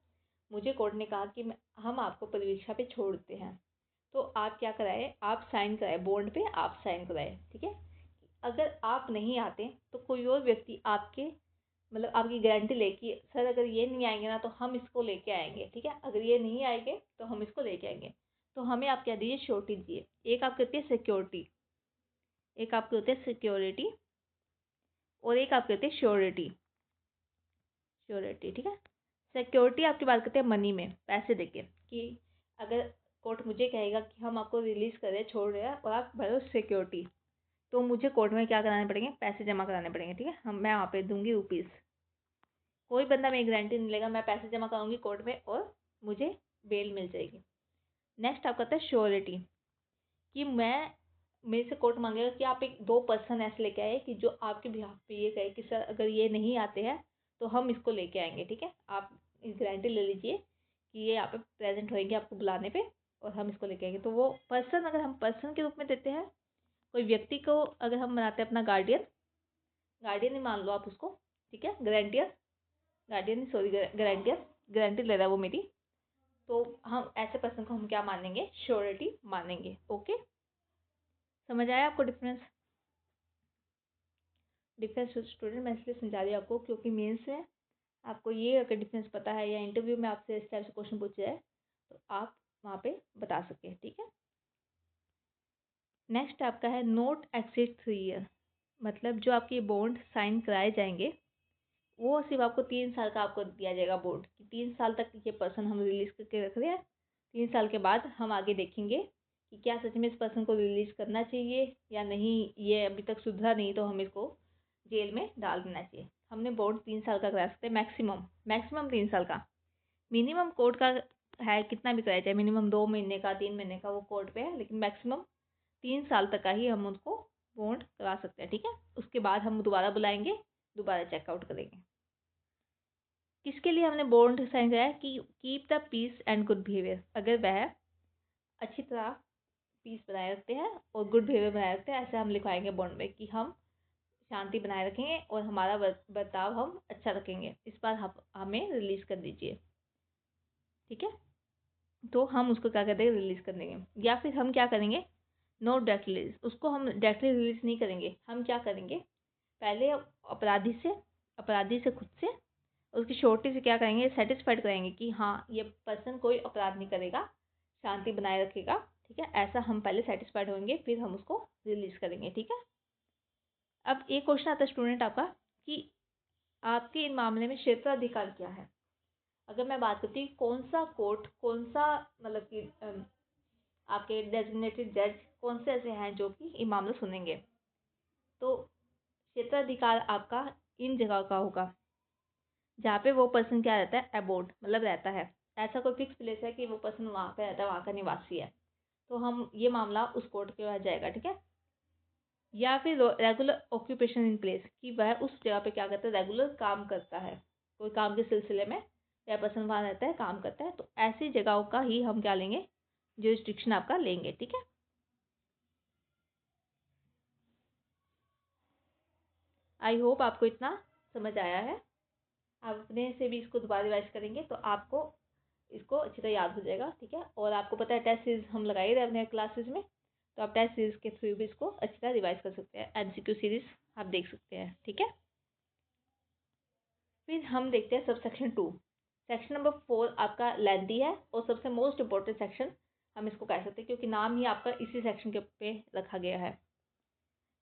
मुझे कोर्ट ने कहा कि हम आपको परिवीक्षा पे छोड़ते हैं, तो आप क्या कराए, आप साइन कराए, बॉन्ड पे आप साइन कराए। ठीक है, अगर आप नहीं आते तो कोई और व्यक्ति आपके, मतलब आपकी गारंटी लेके, सर अगर ये नहीं आएंगे ना तो हम इसको लेके आएंगे, ठीक है, अगर ये नहीं आएंगे तो हम इसको लेके आएंगे, तो हमें आप क्या दीजिए, श्योरिटी दीजिए। एक आप कहते हैं सिक्योरिटी, एक आपके होते हैं सिक्योरिटी, और एक आप कहते हैं श्योरिटी, श्योरिटी। ठीक है, सिक्योरिटी आपकी बात करते हैं मनी में, पैसे देके, कि अगर कोर्ट मुझे कहेगा कि हम आपको रिलीज कर रहे हैं, छोड़ रहे हैं, और आप भरो सिक्योरिटी, तो मुझे कोर्ट में क्या कराने पड़ेंगे, पैसे जमा कराने पड़ेंगे। ठीक है, मैं वहाँ पे दूंगी रुपीज़, कोई बंदा मेरी गारंटी नहीं लेगा, मैं पैसे जमा कराऊंगी कोर्ट में और मुझे बेल मिल जाएगी। नेक्स्ट आपका आता है श्योरिटी, कि मैं, मेरे से कोर्ट मांगेगा कि आप एक 2 पर्सन ऐसे लेके आए कि जो आपके बिहाफ पे ये कहे कि सर अगर ये नहीं आते हैं तो हम इसको लेके आएंगे। ठीक है, आप इस गारंटी ले लीजिए कि ये यहाँ पे प्रेजेंट होएंगे आपको बुलाने पे, और हम इसको लेके आएंगे। तो वो पर्सन, अगर हम पर्सन के रूप में देते हैं, कोई व्यक्ति को अगर हम बनाते हैं अपना गार्डियन, गार्डियन ही मान लो आप उसको, ठीक है, guarantor, guardian sorry, guarantor, guarantee ले रहा है वो मेरी, तो हम ऐसे पर्सन को हम क्या मानेंगे, श्योरिटी मानेंगे। ओके, समझ आया आपको डिफरेंस? डिफरेंस स्टूडेंट मैं इसलिए समझा रही हूँ आपको क्योंकि मेंस में आपको ये अगर डिफरेंस पता है, या इंटरव्यू में आपसे इस टाइप से क्वेश्चन पूछे जाए तो आप वहाँ पे बता सकें। ठीक है, नेक्स्ट आपका है नोट एक्सिड 3 ईयर, मतलब जो आपके बॉन्ड साइन कराए जाएंगे वो सिर्फ आपको 3 साल का आपको दिया जाएगा बोर्ड कि 3 साल तक ये पर्सन हम रिलीज़ करके रख रहे हैं। 3 साल के बाद हम आगे देखेंगे कि क्या सच में इस पर्सन को रिलीज़ करना चाहिए या नहीं, ये अभी तक सुधरा नहीं तो हम इसको जेल में डाल देना चाहिए। हमने बोर्ड 3 साल का करा सकते हैं मैक्सिमम 3 साल का। मिनिमम कोर्ट का है कितना भी कराया जाए, मिनिमम 2 महीने का 3 महीने का वो कोर्ट पे है, लेकिन मैक्सिमम 3 साल तक का ही हम उसको बॉन्ड करा सकते हैं। ठीक है, उसके बाद हम दोबारा बुलाएंगे, दोबारा चेकआउट करेंगे। किसके लिए हमने बॉन्ड साइन कराया कि keep the peace and good behaviour, अगर वह अच्छी तरह पीस बनाए रखते हैं और गुड बिहेवियर बनाए रखते हैं, ऐसे हम लिखवाएंगे बॉन्ड में कि हम शांति बनाए रखेंगे और हमारा बर्ताव हम अच्छा रखेंगे, इस बार हमें रिलीज़ कर दीजिए। ठीक है, तो हम उसको क्या कर देंगे, रिलीज़ कर देंगे। या फिर हम क्या करेंगे, नो डायरेक्टली रिलीज, उसको हम डायरेक्टली रिलीज नहीं करेंगे। हम क्या करेंगे, पहले अपराधी से खुद से उसकी श्योरिटी से क्या करेंगे, सेटिस्फाइड कराएंगे कि हाँ ये पर्सन कोई अपराध नहीं करेगा, शांति बनाए रखेगा। ठीक है, ऐसा हम पहले सेटिस्फाइड होंगे, फिर हम उसको रिलीज़ करेंगे। ठीक है, अब एक क्वेश्चन आता है स्टूडेंट आपका कि आपके इन मामले में क्षेत्राधिकार क्या है। अगर मैं बात करती हूँ कौन सा कोर्ट, कौन सा मतलब कि आपके डेजिग्नेटेड जज कौन से ऐसे हैं जो कि ये मामला सुनेंगे, तो क्षेत्राधिकार आपका इन जगह का होगा जहाँ पे वो पर्सन क्या रहता है, अबोर्ड मतलब रहता है। ऐसा कोई फिक्स प्लेस है कि वो पर्सन वहाँ पे रहता है, वहाँ का निवासी है, तो हम ये मामला उस कोर्ट के पास जाएगा। ठीक है, या फिर रेगुलर ऑक्यूपेशन इन प्लेस कि वह उस जगह पे क्या करता है, रेगुलर काम करता है, कोई काम के सिलसिले में या पर्सन वहाँ रहता है, काम करता है, तो ऐसी जगहों का ही हम क्या लेंगे, जुरिस्डिक्शन आपका लेंगे। ठीक है, आई होप आपको इतना समझ आया है। आप अपने से भी इसको दोबारा रिवाइज करेंगे तो आपको इसको अच्छी तरह याद हो जाएगा। ठीक है, और आपको पता है टेस्ट सीरीज हम लगाए रहे अपने क्लासेस में, तो आप टेस्ट सीरीज के थ्रू भी इसको अच्छी तरह रिवाइज कर सकते हैं, एमसीक्यू सीरीज आप देख सकते हैं। ठीक है, फिर हम देखते हैं सब सेक्शन 2। सेक्शन नंबर 4 आपका लेंथी है और सबसे मोस्ट इम्पोर्टेंट सेक्शन हम इसको कह सकते हैं, क्योंकि नाम ही आपका इसी सेक्शन के पे रखा गया है।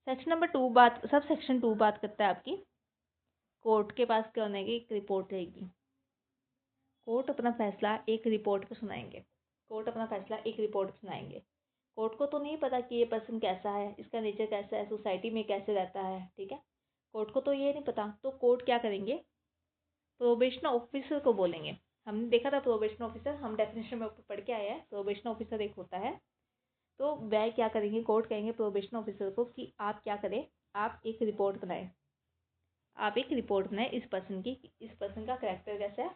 सेक्शन नंबर 2 सब सेक्शन 2 बात करता है आपकी कोर्ट के पास क्या होने की एक रिपोर्ट रहेगी। कोर्ट अपना फैसला एक रिपोर्ट पे सुनाएंगे। कोर्ट को तो नहीं पता कि ये पर्सन कैसा है, इसका नेचर कैसा है, सोसाइटी में कैसे रहता है। ठीक है, कोर्ट को तो ये नहीं पता, तो कोर्ट क्या करेंगे, प्रोबेशन ऑफिसर को बोलेंगे। हमने देखा था प्रोबेशन ऑफिसर, हम डेफिनेशन में ऊपर पढ़ के आए हैं, प्रोबेशन ऑफिसर एक होता है। तो वह क्या करेंगे, कोर्ट कहेंगे प्रोबेशन ऑफिसर को कि आप क्या करें, आप एक रिपोर्ट बनाए इस पर्सन की, इस पर्सन का कैरेक्टर कैसा है,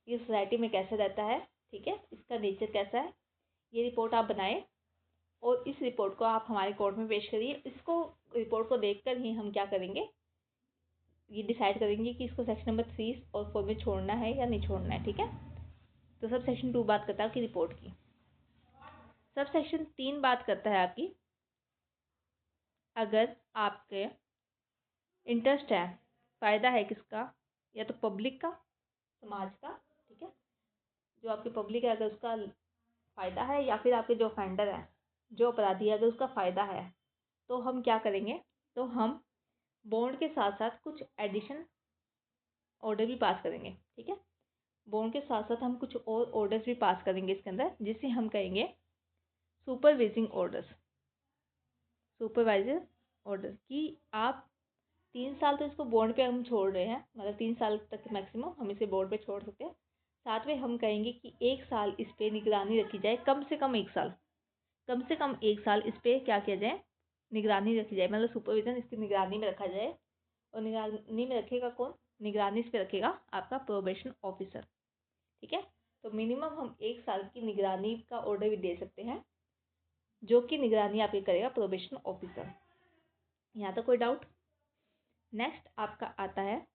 ये सोसाइटी में कैसे रहता है। ठीक है, इसका नेचर कैसा है, ये रिपोर्ट आप बनाए और इस रिपोर्ट को आप हमारे कोर्ट में पेश करिए। इसको रिपोर्ट को देखकर ही हम क्या करेंगे, ये डिसाइड करेंगे कि इसको सेक्शन नंबर 3 और 4 में छोड़ना है या नहीं छोड़ना है। ठीक है, तो सब सेक्शन 2 बात करता है आपकी रिपोर्ट की। सब सेक्शन 3 बात करता है आपकी अगर आपके इंटरेस्ट है, फ़ायदा है किसका, या तो पब्लिक का, समाज का। ठीक है, जो आपकी पब्लिक है अगर उसका फ़ायदा है, या फिर आपके जो ऑफेंडर है, जो अपराधी है, अगर उसका फ़ायदा है, तो हम क्या करेंगे, तो हम बॉन्ड के साथ साथ कुछ एडिशन ऑर्डर भी पास करेंगे। ठीक है, बॉन्ड के साथ साथ हम कुछ और ऑर्डर्स भी पास करेंगे इसके अंदर, जिसे हम कहेंगे सुपरवाइजर ऑर्डर कि आप 3 साल तो इसको बॉन्ड पे हम छोड़ रहे हैं, मतलब 3 साल तक मैक्सिमम हम इसे बॉन्ड पे छोड़ सकते हैं। साथ में हम कहेंगे कि 1 साल इस पर निगरानी रखी जाए, कम से कम 1 साल, इस पर क्या किया जाए, निगरानी रखी जाए, मतलब सुपरविजन इसकी निगरानी में रखा जाए। और निगरानी में रखेगा कौन, निगरानी इस पर रखेगा आपका प्रोबेशन ऑफिसर। ठीक है, तो मिनिमम हम 1 साल की निगरानी का ऑर्डर भी दे सकते हैं, जो कि निगरानी आपकी करेगा प्रोबेशन ऑफिसर। यहाँ तक कोई डाउट। नेक्स्ट आपका आता है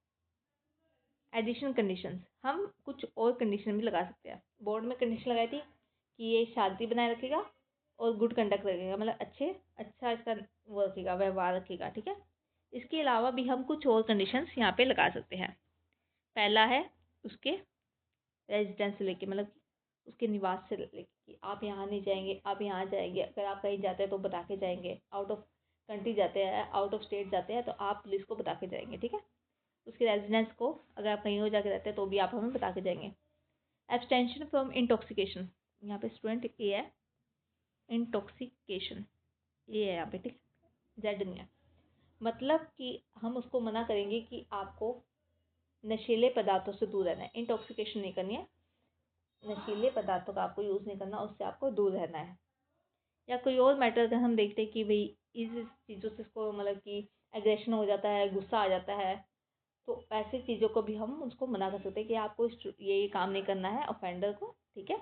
एडिशनल कंडीशंस। हम कुछ और कंडीशन भी लगा सकते हैं। बोर्ड में कंडीशन लगाई थी कि ये शांति बनाए रखेगा और गुड कंडक्ट रखेगा, मतलब अच्छा इसका वो रखेगा, व्यवहार रखेगा। ठीक है, इसके अलावा भी हम कुछ और कंडीशंस यहाँ पे लगा सकते हैं। पहला है उसके रेजिडेंस से लेके, मतलब उसके निवास से लेके कि आप यहाँ नहीं जाएंगे, आप यहाँ जाएंगे, अगर आप कहीं जाते हैं तो बता के जाएंगे, आउट ऑफ कंट्री जाते हैं, आउट ऑफ स्टेट जाते हैं तो आप पुलिस को बता के जाएंगे। ठीक है, उसके रेजिडेंस को, अगर आप कहीं और जाके रहते हैं तो भी आप हमें बता के जाएंगे। एब्सटेंशन फ्रॉम इंटॉक्सिकेशन, यहाँ पे स्टूडेंट ए है, इंटॉक्सिकेशन ये है यहाँ पे, ठीक, जेड नहीं है। मतलब कि हम उसको मना करेंगे कि आपको नशीले पदार्थों से दूर रहना है, इंटॉक्सिकेशन नहीं करनी है, नशीले पदार्थों का आपको यूज़ नहीं करना, उससे आपको दूर रहना है। या कोई और मैटर अगर हम देखते हैं कि भाई इस चीज़ों से इसको मतलब कि एग्रेशन हो जाता है, गुस्सा आ जाता है, तो ऐसी चीज़ों को भी हम उसको मना कर सकते हैं कि आपको ये काम नहीं करना है ऑफेंडर को, ठीक है।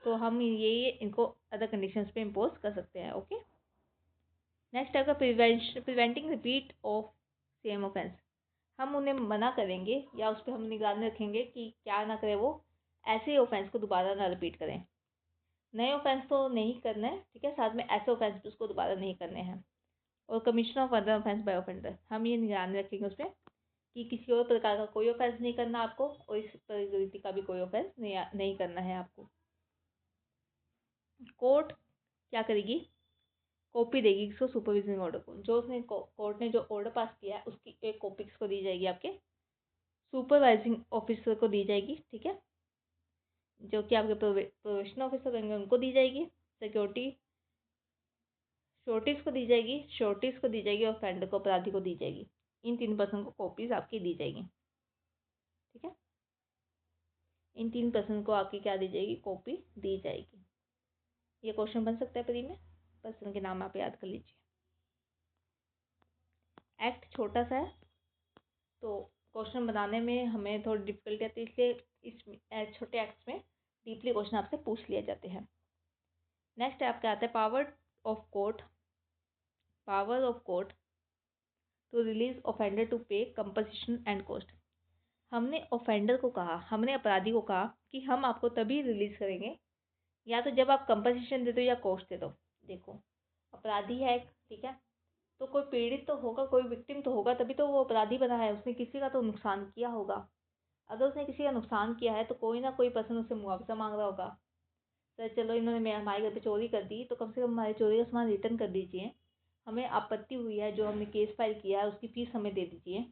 तो हम ये इनको अदर कंडीशंस पे इम्पोज कर सकते हैं। ओके, नेक्स्ट आपका preventing repeat of same offence. हम उन्हें मना करेंगे या उस पर हम निगरानी रखेंगे कि क्या ना करे, वो ऐसे ऑफेंस को दोबारा ना रिपीट करें। नए ऑफेंस तो नहीं करना है, ठीक है, साथ में ऐसे ऑफेंस भी उसको दोबारा नहीं करने हैं। और commission of other offence by offender, हम ये निगरानी रखेंगे उस पर कि किसी और प्रकार का कोई ऑफेंस नहीं करना आपको, और इस प्रकृति का भी कोई ऑफेंस नहीं करना है आपको। कोर्ट क्या करेगी, कॉपी देगी किसको, सुपरविजनिंग ऑर्डर को। जो उसने कोर्ट ने जो ऑर्डर पास किया है उसकी एक कॉपी किसको दी जाएगी, आपके सुपरवाइजिंग ऑफिसर को दी जाएगी, ठीक है, जो कि आपके प्रोबेशन ऑफिसर होंगे उनको दी जाएगी। सिक्योरिटी श्योरिटीज को दी जाएगी, श्योरिटीज को दी जाएगी, और ऑफेंडर को, अपराधी को दी जाएगी। इन 3 पर्सन को कॉपीज आपकी दी जाएगी, ठीक है, इन 3 पर्सन को आपकी क्या दी जाएगी, कॉपी दी जाएगी। ये क्वेश्चन बन सकता है प्री में, पर्सन के नाम आप याद कर लीजिए। एक्ट छोटा सा है तो क्वेश्चन बनाने में हमें थोड़ी डिफिकल्टी आती है, इसलिए इस छोटे एक्ट्स में डीपली क्वेश्चन आपसे पूछ लिए जाते हैं। नेक्स्ट आपका आता है power of court, power of court to release offender to pay compensation and cost. हमने ऑफेंडर को कहा, हमने अपराधी को कहा कि हम आपको तभी रिलीज करेंगे या तो जब आप कंपनसेशन दे दो या कॉस्ट दे दो। देखो, अपराधी है, ठीक है, तो कोई पीड़ित तो होगा, कोई विक्टिम तो होगा, तभी तो वो अपराधी बना है, उसने किसी का तो नुकसान किया होगा। अगर उसने किसी का नुकसान किया है तो कोई ना कोई पर्सन उससे मुआवजा मांग रहा होगा। तो चलो इन्होंने हमारे घर पे चोरी कर दी, तो कम से कम हमारी चोरी का सामान रिटर्न कर दीजिए, हमें आपत्ति हुई है, जो हमने केस फाइल किया है उसकी फीस हमें दे दीजिए,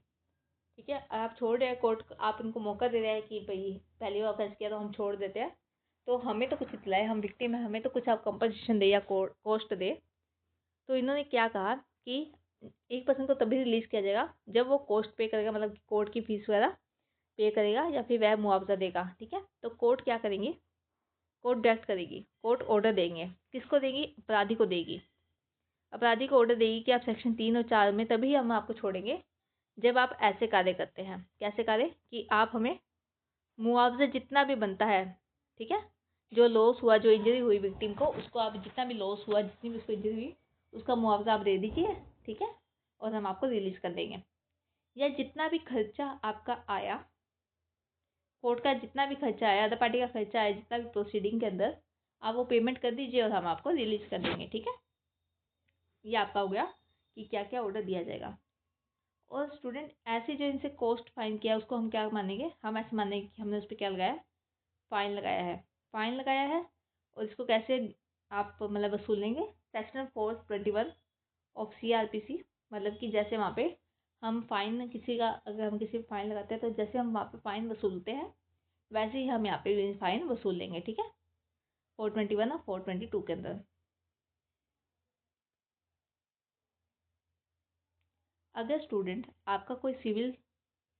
ठीक है। आप छोड़ रहे हैं कोर्ट, आप इनको मौका दे रहे हैं कि भाई पहले वो ऑफेंस किया तो हम छोड़ देते हैं, तो हमें तो कुछ दिलाए, हम विक्टिम है, हमें तो कुछ आप कंपनसेशन दे या कॉस्ट दे। तो इन्होंने क्या कहा कि एक पर्सन को तभी रिलीज किया जाएगा जब वो कॉस्ट पे करेगा, मतलब कोर्ट की फीस वगैरह पे करेगा या फिर वह मुआवजा देगा, ठीक है। तो कोर्ट क्या करेंगी, कोर्ट डायरेक्ट करेगी, कोर्ट ऑर्डर देंगे, किसको देगी, अपराधी को देगी। अपराधी को ऑर्डर देगी कि आप सेक्शन 3 और 4 में तभी हम आपको छोड़ेंगे जब आप ऐसे कार्य करते हैं। कैसे कार्य, कि आप हमें मुआवजा जितना भी बनता है, ठीक है, जो लॉस हुआ, जो इंजरी हुई विक्टिम को, उसको आप जितना भी लॉस हुआ, जितनी भी उसको इंजरी हुई, उसका मुआवजा आप दे दीजिए, ठीक है, और हम आपको रिलीज कर देंगे। या जितना भी खर्चा आपका आया, कोर्ट का जितना भी खर्चा आया, अदर पार्टी का खर्चा आया, जितना भी प्रोसीडिंग के अंदर, आप वो पेमेंट कर दीजिए और हम आपको रिलीज कर देंगे, ठीक है। ये आपका हो गया कि क्या क्या ऑर्डर दिया जाएगा। और स्टूडेंट ऐसे जो इनसे कॉस्ट फाइन किया उसको हम क्या मानेंगे, हम ऐसे मानेंगे कि हमने उस पर क्या लगाया, फाइन लगाया है, फाइन लगाया है। और इसको कैसे आप मतलब वसूलेंगे, सेक्शन 421 ऑफ CRPC, मतलब कि जैसे वहाँ पे हम फाइन किसी का, अगर हम किसी फाइन लगाते हैं तो जैसे हम वहाँ पे फाइन वसूलते हैं वैसे ही हम यहाँ पे भी फाइन वसूल लेंगे, ठीक है, 421 और 422 के अंदर। अगर स्टूडेंट आपका कोई सिविल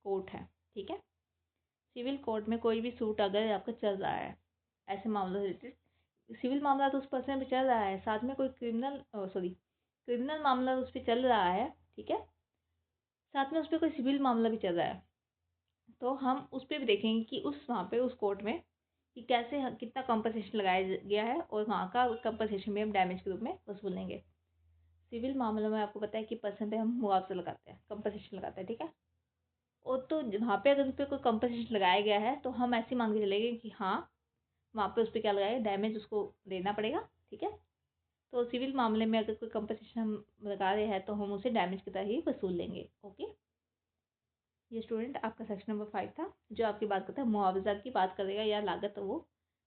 कोर्ट है, ठीक है, सिविल कोर्ट में कोई भी सूट अगर आपका चल रहा है, ऐसे मामलों से रिलेटेड, सिविल मामला तो उस पर्सन पे चल रहा है, साथ में कोई क्रिमिनल मामला उस पर चल रहा है, ठीक है, साथ में उस पर कोई सिविल मामला भी चल रहा है, तो हम उस पर भी देखेंगे कि उस वहाँ पे उस कोर्ट में कि कैसे कितना कंपनसेशन लगाया गया है, और वहाँ का कंपनसेशन भी हम डैमेज के रूप में वसूल लेंगे। सिविल मामलों में आपको पता है कि पर्सन पे हम मुआवजा लगाते हैं, कंपनसेशन लगाते हैं, ठीक है। और तो वहाँ पे अगर उस पर कोई कंपनसेशन लगाया गया है तो हम ऐसे मान के चलेंगे कि हाँ वहाँ पे उस पर क्या लगाया, डैमेज उसको देना पड़ेगा, ठीक है। तो सिविल मामले में अगर कोई कंपनसेशन हम लगा रहे हैं तो हम उसे डैमेज की तरह ही वसूल लेंगे। ओके, ये स्टूडेंट आपका सेक्शन नंबर 5 था, जो आपकी बात करता है मुआवजा की बात करेगा या लागत वो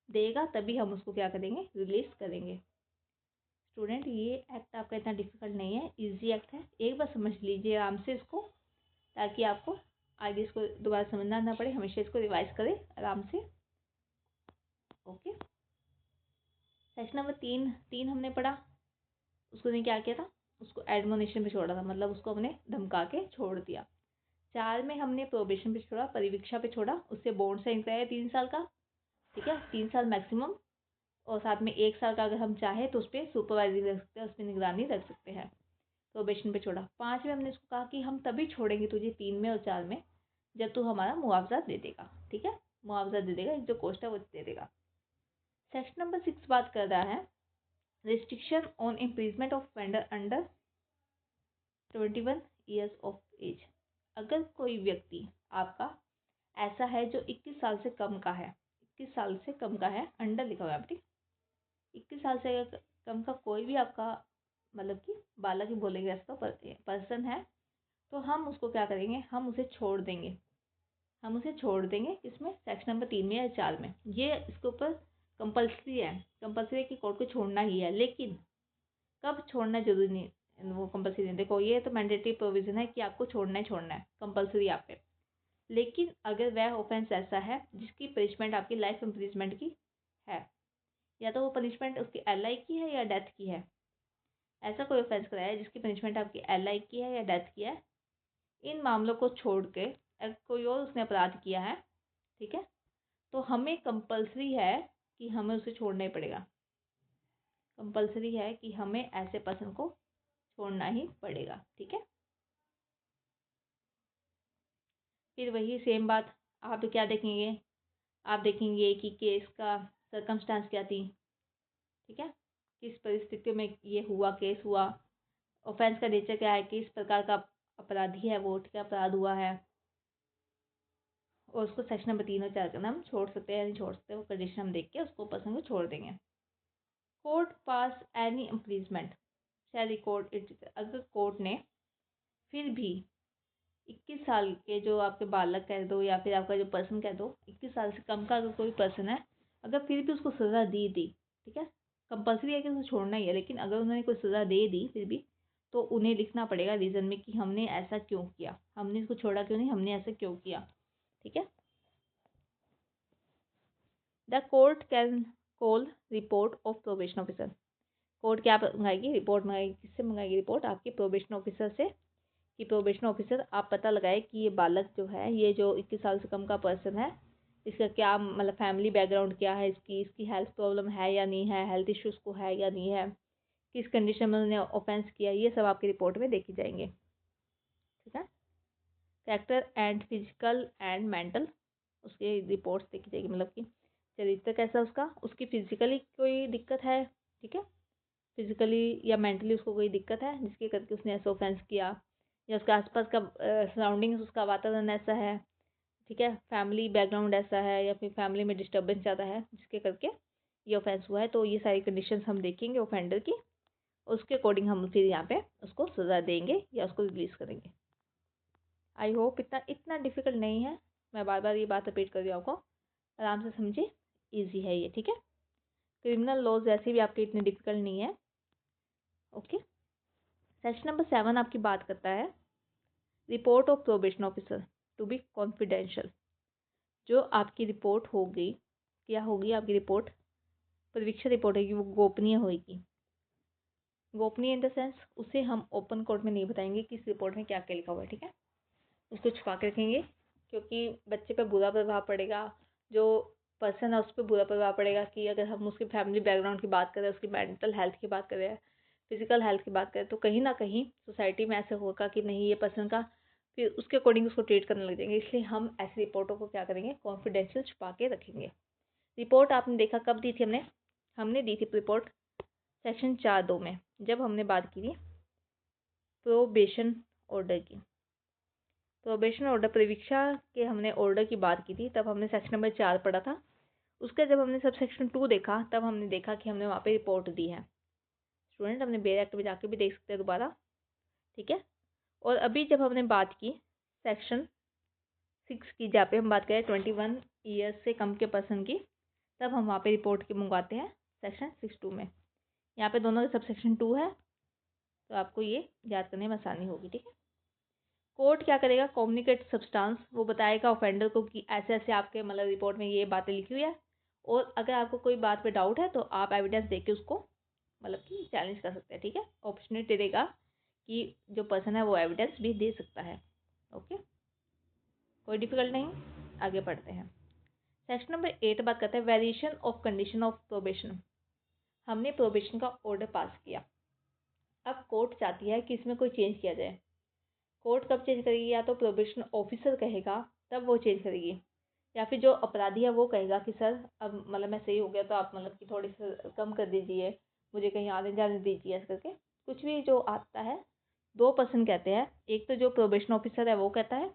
देगा, तभी हम उसको क्या करेंगे, रिलीज करेंगे। स्टूडेंट ये एक्ट आपका इतना डिफिकल्ट नहीं है, इजी एक्ट है, एक बार समझ लीजिए आराम से इसको, ताकि आपको आगे इसको दोबारा समझना ना पड़े, हमेशा इसको रिवाइज करें आराम से। ओके, सेक्शन नंबर 3 हमने पढ़ा। उसको ने क्या किया था, उसको एडमोनिशन पे छोड़ा था, मतलब उसको हमने धमका के छोड़ दिया। 4 में हमने प्रोबेशन पे छोड़ा, परिवीक्षा पे छोड़ा, उससे बॉन्ड साइन कराया 3 साल का, ठीक है, 3 साल मैक्सिमम, और साथ में 1 साल का अगर हम चाहे तो उस पर सुपरवाइजिंग रख सकते हैं, उस पर निगरानी रख सकते हैं। प्रोबेशन पे छोड़ा। 5 में हमने उसको कहा कि हम तभी छोड़ेंगे तुझे 3 में और 4 में जब तू हमारा मुआवजा दे देगा, ठीक है, मुआवजा दे देगा, एक जो कॉस्ट है वो दे देगा। सेक्शन नंबर 6 बात कर रहा है restriction on imprisonment of offender under 21 years of age. अगर कोई व्यक्ति आपका ऐसा है जो 21 साल से कम का है, 21 साल से कम का है, अंडर लिखा हुआ है, ठीक, 21 साल से कम का कोई भी आपका मतलब कि बालक ही बोलेंगे ऐसा पर्सन है, तो हम उसको क्या करेंगे, हम उसे छोड़ देंगे। हम उसे छोड़ देंगे इसमें सेक्शन नंबर 3 में या 4 में। ये इसके ऊपर कंपल्सरी है, कंपल्सरी कि कोर्ट को छोड़ना ही है, लेकिन कब छोड़ना जरूरी नहीं, वो कंपल्सरी नहीं। देखो ये तो मैंडेटरी प्रोविजन है कि आपको छोड़ना ही छोड़ना है, कंपल्सरी आप पे। लेकिन अगर वह ऑफेंस ऐसा है जिसकी पनिशमेंट आपकी लाइफ इम्प्रिजमेंट की है, या तो वो पनिशमेंट उसकी LI की है या डेथ की है, ऐसा कोई ऑफेंस कराया है जिसकी पनिशमेंट आपकी LI की है या डेथ की है, इन मामलों को छोड़ के अगर कोई और उसने अपराध किया है, ठीक है, तो हमें कंपल्सरी है कि हमें उसे छोड़ना ही पड़ेगा। कंपल्सरी है कि हमें ऐसे पर्सन को छोड़ना ही पड़ेगा, ठीक है। फिर वही सेम बात आप क्या देखेंगे, आप देखेंगे कि केस का सर्कमस्टांस क्या थी, ठीक है, किस परिस्थितियों में ये हुआ, केस हुआ, ऑफेंस का नेचर क्या है, किस प्रकार का अपराधी है वो, ठीक है, अपराध हुआ है, और उसको सेक्शन नंबर 3 और 4 का हम छोड़ सकते हैं या नहीं छोड़ सकते, वो कंडीशन हम देख के उसको पर्सन को छोड़ देंगे। Court pass any imprisonment shall record it. अगर कोर्ट ने फिर भी 21 साल के जो आपके बालक कह दो या फिर आपका जो पर्सन कह दो, 21 साल से कम का अगर कोई पर्सन है, अगर फिर भी उसको सज़ा दी, ठीक है, कंपल्सरी है कि उसको छोड़ना ही है, लेकिन अगर उन्होंने कोई सज़ा दे दी फिर भी, तो उन्हें लिखना पड़ेगा रीज़न में कि हमने ऐसा क्यों किया, हमने इसको छोड़ा क्यों नहीं, हमने ऐसा क्यों किया, ठीक है। The court can call report of probation officer. Court क्या मंगाएगी, रिपोर्ट मंगाएगी, किससे मंगाएगी रिपोर्ट, आपकी प्रोबेशन ऑफिसर से, कि प्रोबेशन ऑफिसर आप पता लगाए कि ये बालक जो है, ये जो 21 साल से कम का पर्सन है, इसका क्या मतलब फैमिली बैकग्राउंड क्या है, इसकी हेल्थ प्रॉब्लम है या नहीं है, हेल्थ इश्यूज को है या नहीं है, किस कंडीशन में उन्होंने ऑफेंस किया, ये सब आपकी रिपोर्ट में देखी जाएंगे, ठीक है। Character and physical and mental, उसकी रिपोर्ट्स देखी जाएगी, मतलब कि चरित्र कैसा उसका, उसकी फिजिकली कोई दिक्कत है, ठीक है, फिजिकली या मेंटली उसको कोई दिक्कत है जिसके करके उसने ऐसा ऑफेंस किया, या उसके आसपास का सराउंडिंग्स, उसका वातावरण ऐसा है, ठीक है, फैमिली बैकग्राउंड ऐसा है, या फिर फैमिली में डिस्टर्बेंस ज़्यादा है जिसके करके ये ऑफेंस हुआ है। तो ये सारी कंडीशंस हम देखेंगे ऑफेंडर की, उसके अकॉर्डिंग हम फिर यहाँ पे उसको सज़ा देंगे या उसको रिलीज़ करेंगे। आई होप इतना डिफिकल्ट नहीं है, मैं बार बार ये बात रिपीट कर रही हूँ आपको, आराम से समझिए, ईजी है ये, ठीक है। क्रिमिनल लॉज वैसे भी आपके इतने डिफिकल्ट नहीं है, ओके। सेक्शन नंबर 7 आपकी बात करता है report of probation officer to be confidential. जो आपकी रिपोर्ट होगी, क्या होगी आपकी रिपोर्ट, परीक्षा रिपोर्ट होगी, वो गोपनीय होगी। गोपनीय इन द सेंस उसे हम ओपन कोर्ट में नहीं बताएंगे कि इस रिपोर्ट में क्या क्या लिखा हुआ है, ठीक है, उसको छुपा के रखेंगे, क्योंकि बच्चे पर बुरा प्रभाव पड़ेगा, जो पर्सन है उस पर बुरा प्रभाव पड़ेगा कि अगर हम उसकी फैमिली बैकग्राउंड की बात करें, उसकी मेंटल हेल्थ की बात करें, फिजिकल हेल्थ की बात करें, तो कहीं ना कहीं सोसाइटी में ऐसा होगा कि नहीं ये पर्सन का, फिर उसके अकॉर्डिंग उसको ट्रीट करने लग जाएंगे। इसलिए हम ऐसी रिपोर्टों को क्या करेंगे, कॉन्फिडेंशियल छुपा के रखेंगे। रिपोर्ट आपने देखा कब दी थी, हमने दी थी रिपोर्ट सेक्शन 4(2) में, जब हमने बात की थी प्रोबेशन ऑर्डर की। प्रोबेशन ऑर्डर परीक्षा के हमने ऑर्डर की बात की थी, तब हमने सेक्शन नंबर 4 पढ़ा था। उसका जब हमने सब सेक्शन 2 देखा, तब हमने देखा कि हमने वहाँ पे रिपोर्ट दी है। स्टूडेंट अपने बेयर एक्ट में जाके भी देख सकते हैं दोबारा, ठीक है। और अभी जब हमने बात की सेक्शन 6 की, जहाँ पे हम बात करें 21 ईयर्स से कम के पर्सन की, तब हम वहाँ पे रिपोर्ट की मंगवाते हैं सेक्शन 6(2) में। यहाँ पे दोनों का सब सेक्शन 2 है, तो आपको ये याद करने में आसानी होगी, ठीक है। कोर्ट क्या करेगा, कम्युनिकेट सब्सटेंस, वो बताएगा ऑफेंडर को कि ऐसे ऐसे आपके मतलब रिपोर्ट में ये बातें लिखी हुई है, और अगर आपको कोई बात पे डाउट है तो आप एविडेंस दे के उसको मतलब कि चैलेंज कर सकते हैं। ठीक है, अपॉर्चुनिटी देगा कि जो पर्सन है वो एविडेंस भी दे सकता है। ओके, कोई डिफिकल्ट नहीं, आगे पढ़ते हैं। सेक्शन नंबर 8 बात करते हैं variation of condition of probation. हमने प्रोबेशन का ऑर्डर पास किया, अब कोर्ट चाहती है कि इसमें कोई चेंज किया जाए। कोर्ट कब चेंज करेगी, या तो प्रोबेशन ऑफिसर कहेगा तब वो चेंज करेगी, या फिर जो अपराधी है वो कहेगा कि सर अब मतलब मैं सही हो गया तो आप मतलब कि थोड़ी सी कम कर दीजिए, मुझे कहीं आने जाने दीजिए, ऐसे करके कुछ भी जो आता है। दो पर्सन कहते हैं, एक तो जो प्रोबेशन ऑफिसर है वो कहता है,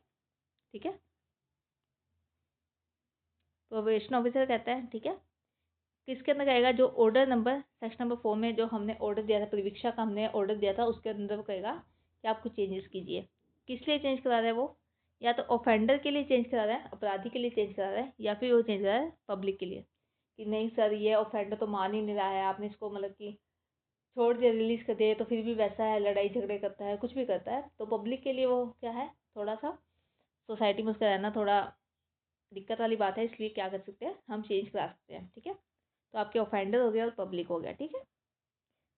ठीक है, प्रोबेशन ऑफिसर कहता है, ठीक है। किसके अंदर कहेगा, जो ऑर्डर नंबर सेक्शन नंबर 4 में जो हमने ऑर्डर दिया था, परीक्षा का हमने ऑर्डर दिया था, उसके अंदर वो कहेगा कि आप कुछ चेंजेस कीजिए। किस लिए चेंज करा रहा है वो, या तो ऑफेंडर के लिए चेंज करा रहा है, अपराधी के लिए चेंज करा रहा है, या फिर वो चेंज करा रहा है पब्लिक के लिए कि नहीं सर ये ऑफेंडर तो मान ही नहीं रहा है, आपने इसको मतलब कि छोड़ दिया, रिलीज कर दिया, तो फिर भी वैसा है, लड़ाई झगड़े करता है, कुछ भी करता है। तो पब्लिक के लिए वो क्या है, थोड़ा सा सोसाइटी में उसका रहना थोड़ा दिक्कत वाली बात है, इसलिए क्या कर सकते हैं, हम चेंज करा सकते हैं। ठीक है, तो आपके ऑफेंडर हो गया और पब्लिक हो गया। ठीक है,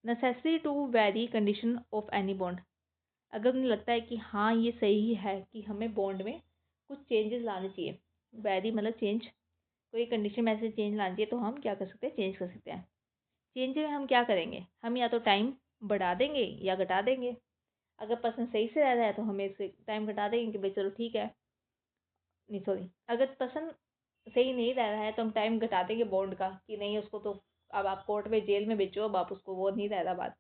necessary to vary condition of any bond. अगर उन्हें लगता है कि हाँ ये सही है कि हमें बॉन्ड में कुछ चेंजेस लाने चाहिए, वेरी मतलब चेंज, कोई कंडीशन में ऐसे चेंज लानी चाहिए, तो हम क्या कर सकते हैं, चेंज कर सकते हैं। चेंज में हम क्या करेंगे, हम या तो टाइम बढ़ा देंगे या घटा देंगे। अगर पर्सन सही से रह रहा है तो हमें इससे टाइम घटा देंगे कि भाई चलो ठीक है, नहीं सॉरी, अगर पर्सन सही नहीं रह रहा है तो हम टाइम घटा देंगे बॉन्ड का कि नहीं उसको तो अब आप कोर्ट में जेल में बेचो, अब आप उसको, वो नहीं रह रहा बात।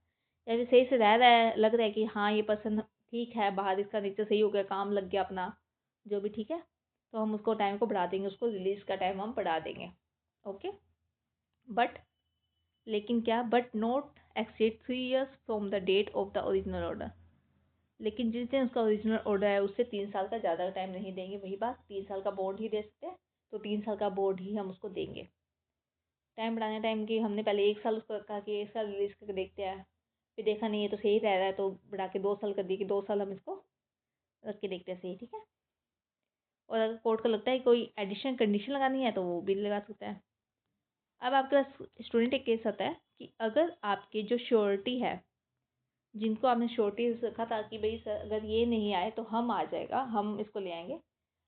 या फिर सही से रह रहा है, लग रहा है कि हाँ ये पर्सन ठीक है, बाहर इसका नेचर सही हो गया, काम लग गया अपना, जो भी ठीक है, तो हम उसको टाइम को बढ़ा देंगे, उसको रिलीज का टाइम हम बढ़ा देंगे। ओके, बट लेकिन क्या, but not exceed 3 years from the date of the original order. लेकिन जिस दिन उसका ओरिजिनल ऑर्डर है उससे 3 साल का ज़्यादा टाइम नहीं देंगे। वही बात, 3 साल का बॉन्ड ही दे सकते हैं, तो 3 साल का बॉन्ड ही हम उसको देंगे। टाइम बढ़ाने टाइम की हमने पहले 1 साल उसको रखा कि 1 साल रिलीज करके देखते हैं, फिर देखा नहीं है तो सही रह रहा है तो बढ़ा के 2 साल कर दिए कि 2 साल हम इसको रख के देखते हैं सही। ठीक है, और अगर कोर्ट को लगता है कोई एडिशनल कंडीशन लगानी है तो वो भी लगा सकता है। अब आपके पास स्टूडेंट एक केस आता है कि अगर आपके जो श्योरिटी है, जिनको आपने श्योरिटी रखा था कि भाई सर अगर ये नहीं आए तो हम आ जाएगा, हम इसको ले आएंगे,